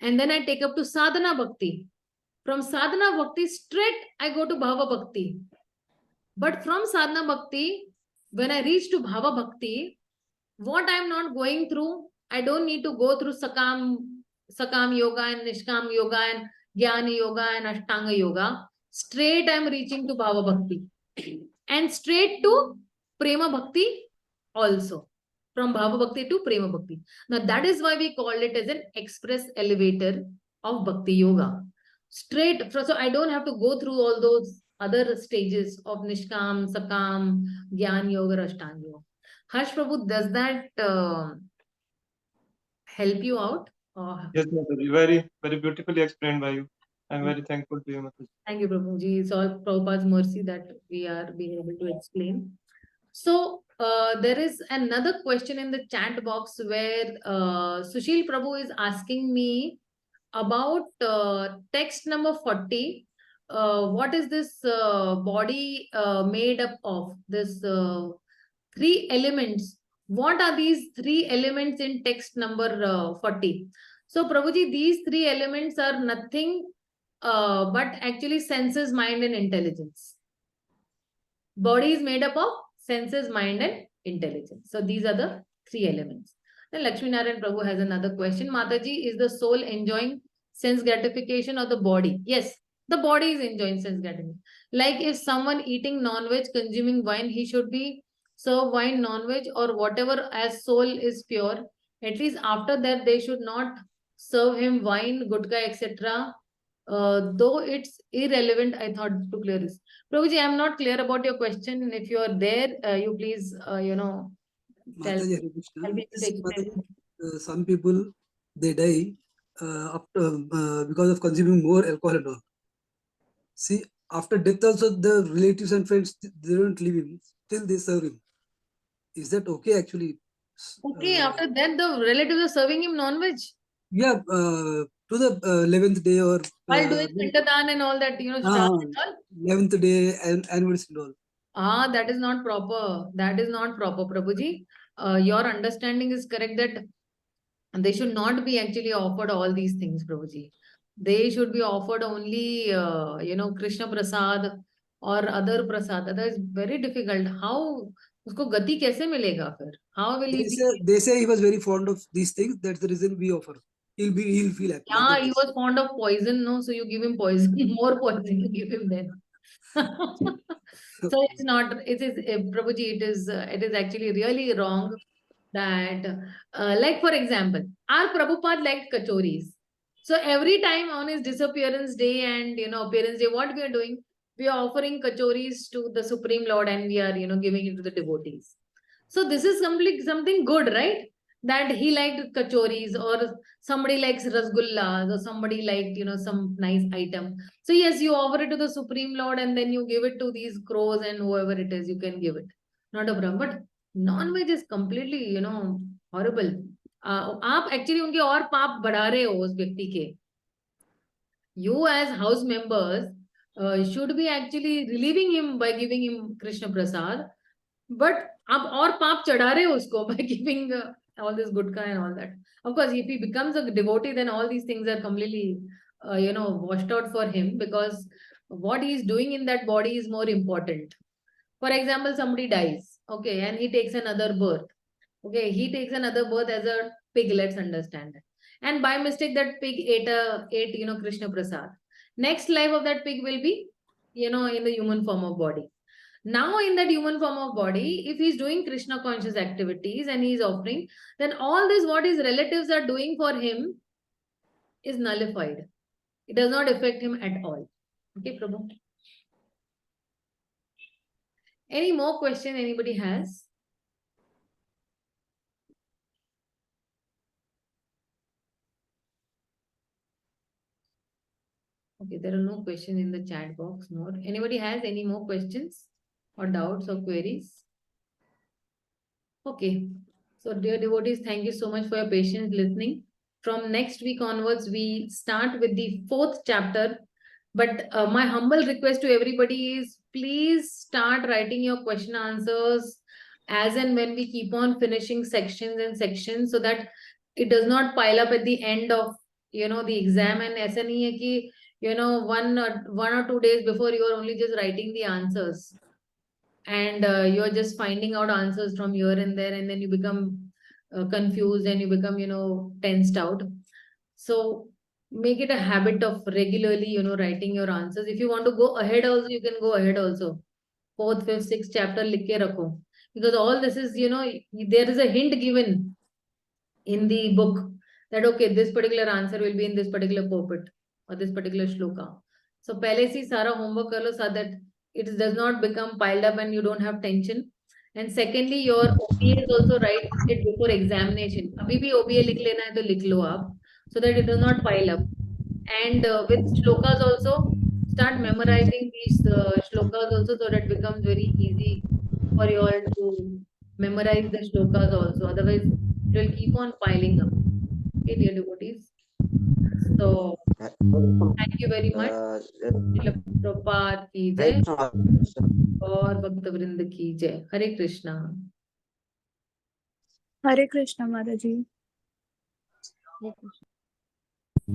And then I take up to Sadhana Bhakti. From Sadhana Bhakti, straight I go to Bhava Bhakti. But from Sadhana Bhakti, when I reach to Bhava Bhakti, what I am not going through, I don't need to go through Sakam Yoga and Nishkam Yoga and Jnana Yoga and Ashtanga Yoga. Straight I am reaching to Bhava Bhakti. And straight to Prema Bhakti also. From Bhava Bhakti to Prema Bhakti. Now that is why we called it as an express elevator of Bhakti Yoga. Straight, so I don't have to go through all those other stages of Nishkam, Sakam, Gyan Yoga, Ashtanga Yoga. Harsh Prabhu, does that help you out? Yes, Mataji, very, very beautifully explained by you. I'm very thankful to you, Mataji. Thank you, Prabhuji. It's all Prabhupada's mercy that we are being able to explain. So, there is another question in the chat box where Sushil Prabhu is asking me about text number 40. What is this body made up of? This three elements. What are these three elements in text number 40? So, Prabhuji, these three elements are nothing but actually senses, mind, and intelligence. Body is made up of senses, mind, and intelligence. So these are the three elements. Then Lakshmi Narayan Prabhu has another question. Mataji, is the soul enjoying sense gratification or the body? Yes, the body is enjoying sense gratification. Like if someone eating non-veg, consuming wine, he should be serve wine, non-veg, or whatever, as soul is pure. At least after that, they should not serve him wine, gutka, etc. Though it's irrelevant, I thought to clear this. Prabhuji, I'm not clear about your question. If you are there, you please, tell Mataji, Hare Krishna. I'll be able to explain. Some people, they die after because of consuming more alcohol and all. See, after death also the relatives and friends, they don't leave him, still they serve him. Is that okay actually? Okay, after that, the relatives are serving him non-veg. Yeah, to the 11th day or While doing Pindadan and all that, Shraddha and all. 11th day and anniversary and all. That is not proper. That is not proper, Prabhuji. Your understanding is correct that they should not be actually offered all these things, Prabhuji. They should be offered only, Krishna Prasad or other Prasad. That is very difficult. How usko gati kaise milega fir? How will he be? They say he was very fond of these things. That's the reason we offer. He'll feel happy. Yeah, he was fond of poison, no? So you give him poison, more poison you give him then. So it's not, Prabhuji, it is actually really wrong that, like for example, our Prabhupada liked kachoris. So every time on his disappearance day and, appearance day, what we are doing? We are offering kachoris to the Supreme Lord and we are, giving it to the devotees. So this is something good, right? That he liked kachoris, or somebody likes rasgullas, or somebody liked, some nice item. So yes, you offer it to the Supreme Lord and then you give it to these crows and whoever it is, you can give it. Not a problem. But non-veg is completely, horrible. आप actually उनके और पाप बढ़ा रहे हो उस व्यक्ति के. You as house members should be actually relieving him by giving him Krishna Prasad. But आप और पाप चढ़ा रहे हो उसको by giving all this gutka and all that. Of course, if he becomes a devotee, then all these things are completely, washed out for him, because what he is doing in that body is more important. For example, somebody dies, okay, and he takes another birth. Okay, he takes another birth as a pig, let's understand that. And by mistake, that pig ate Krishna Prasad. Next life of that pig will be, in the human form of body. Now in that human form of body, if he's doing Krishna conscious activities and he's offering, then all this what his relatives are doing for him is nullified. It does not affect him at all. Okay, Prabhu. Any more question anybody has? Okay, there are no questions in the chat box more. Anybody has any more questions or doubts or queries? Okay. So dear devotees, thank you so much for your patience listening. From next week onwards, we start with the 4th chapter, But my humble request to everybody is please start writing your question answers as and when we keep on finishing sections and sections, so that it does not pile up at the end of the exam. And aisa nahi hai ki one or 2 days before you are only just writing the answers, and you're just finding out answers from here and there, and then you become confused and you become tensed out. So make it a habit of regularly writing your answers. If you want to go ahead also, you can go ahead also. 4th, 5th, 6th chapter likh ke rakho, because all this is there is a hint given in the book that okay, this particular answer will be in this particular purport or this particular shloka. So pehle se sara homework kar lo, so that it does not become piled up and you don't have tension. And secondly, your OBA is also write it before examination. Abhi bhi OBA likh lena hai to likh lo aap, so that it does not pile up. And with shlokas also, start memorizing these shlokas also, so that it becomes very easy for you all to memorize the shlokas also. Otherwise, it will keep on piling up. Okay, dear devotees. So, thank you very much. Srila Prabhupada ki jai और भक्त वृंद की जय. हरे Krishna. Hare Krishna, Mataji. Hare Krishna.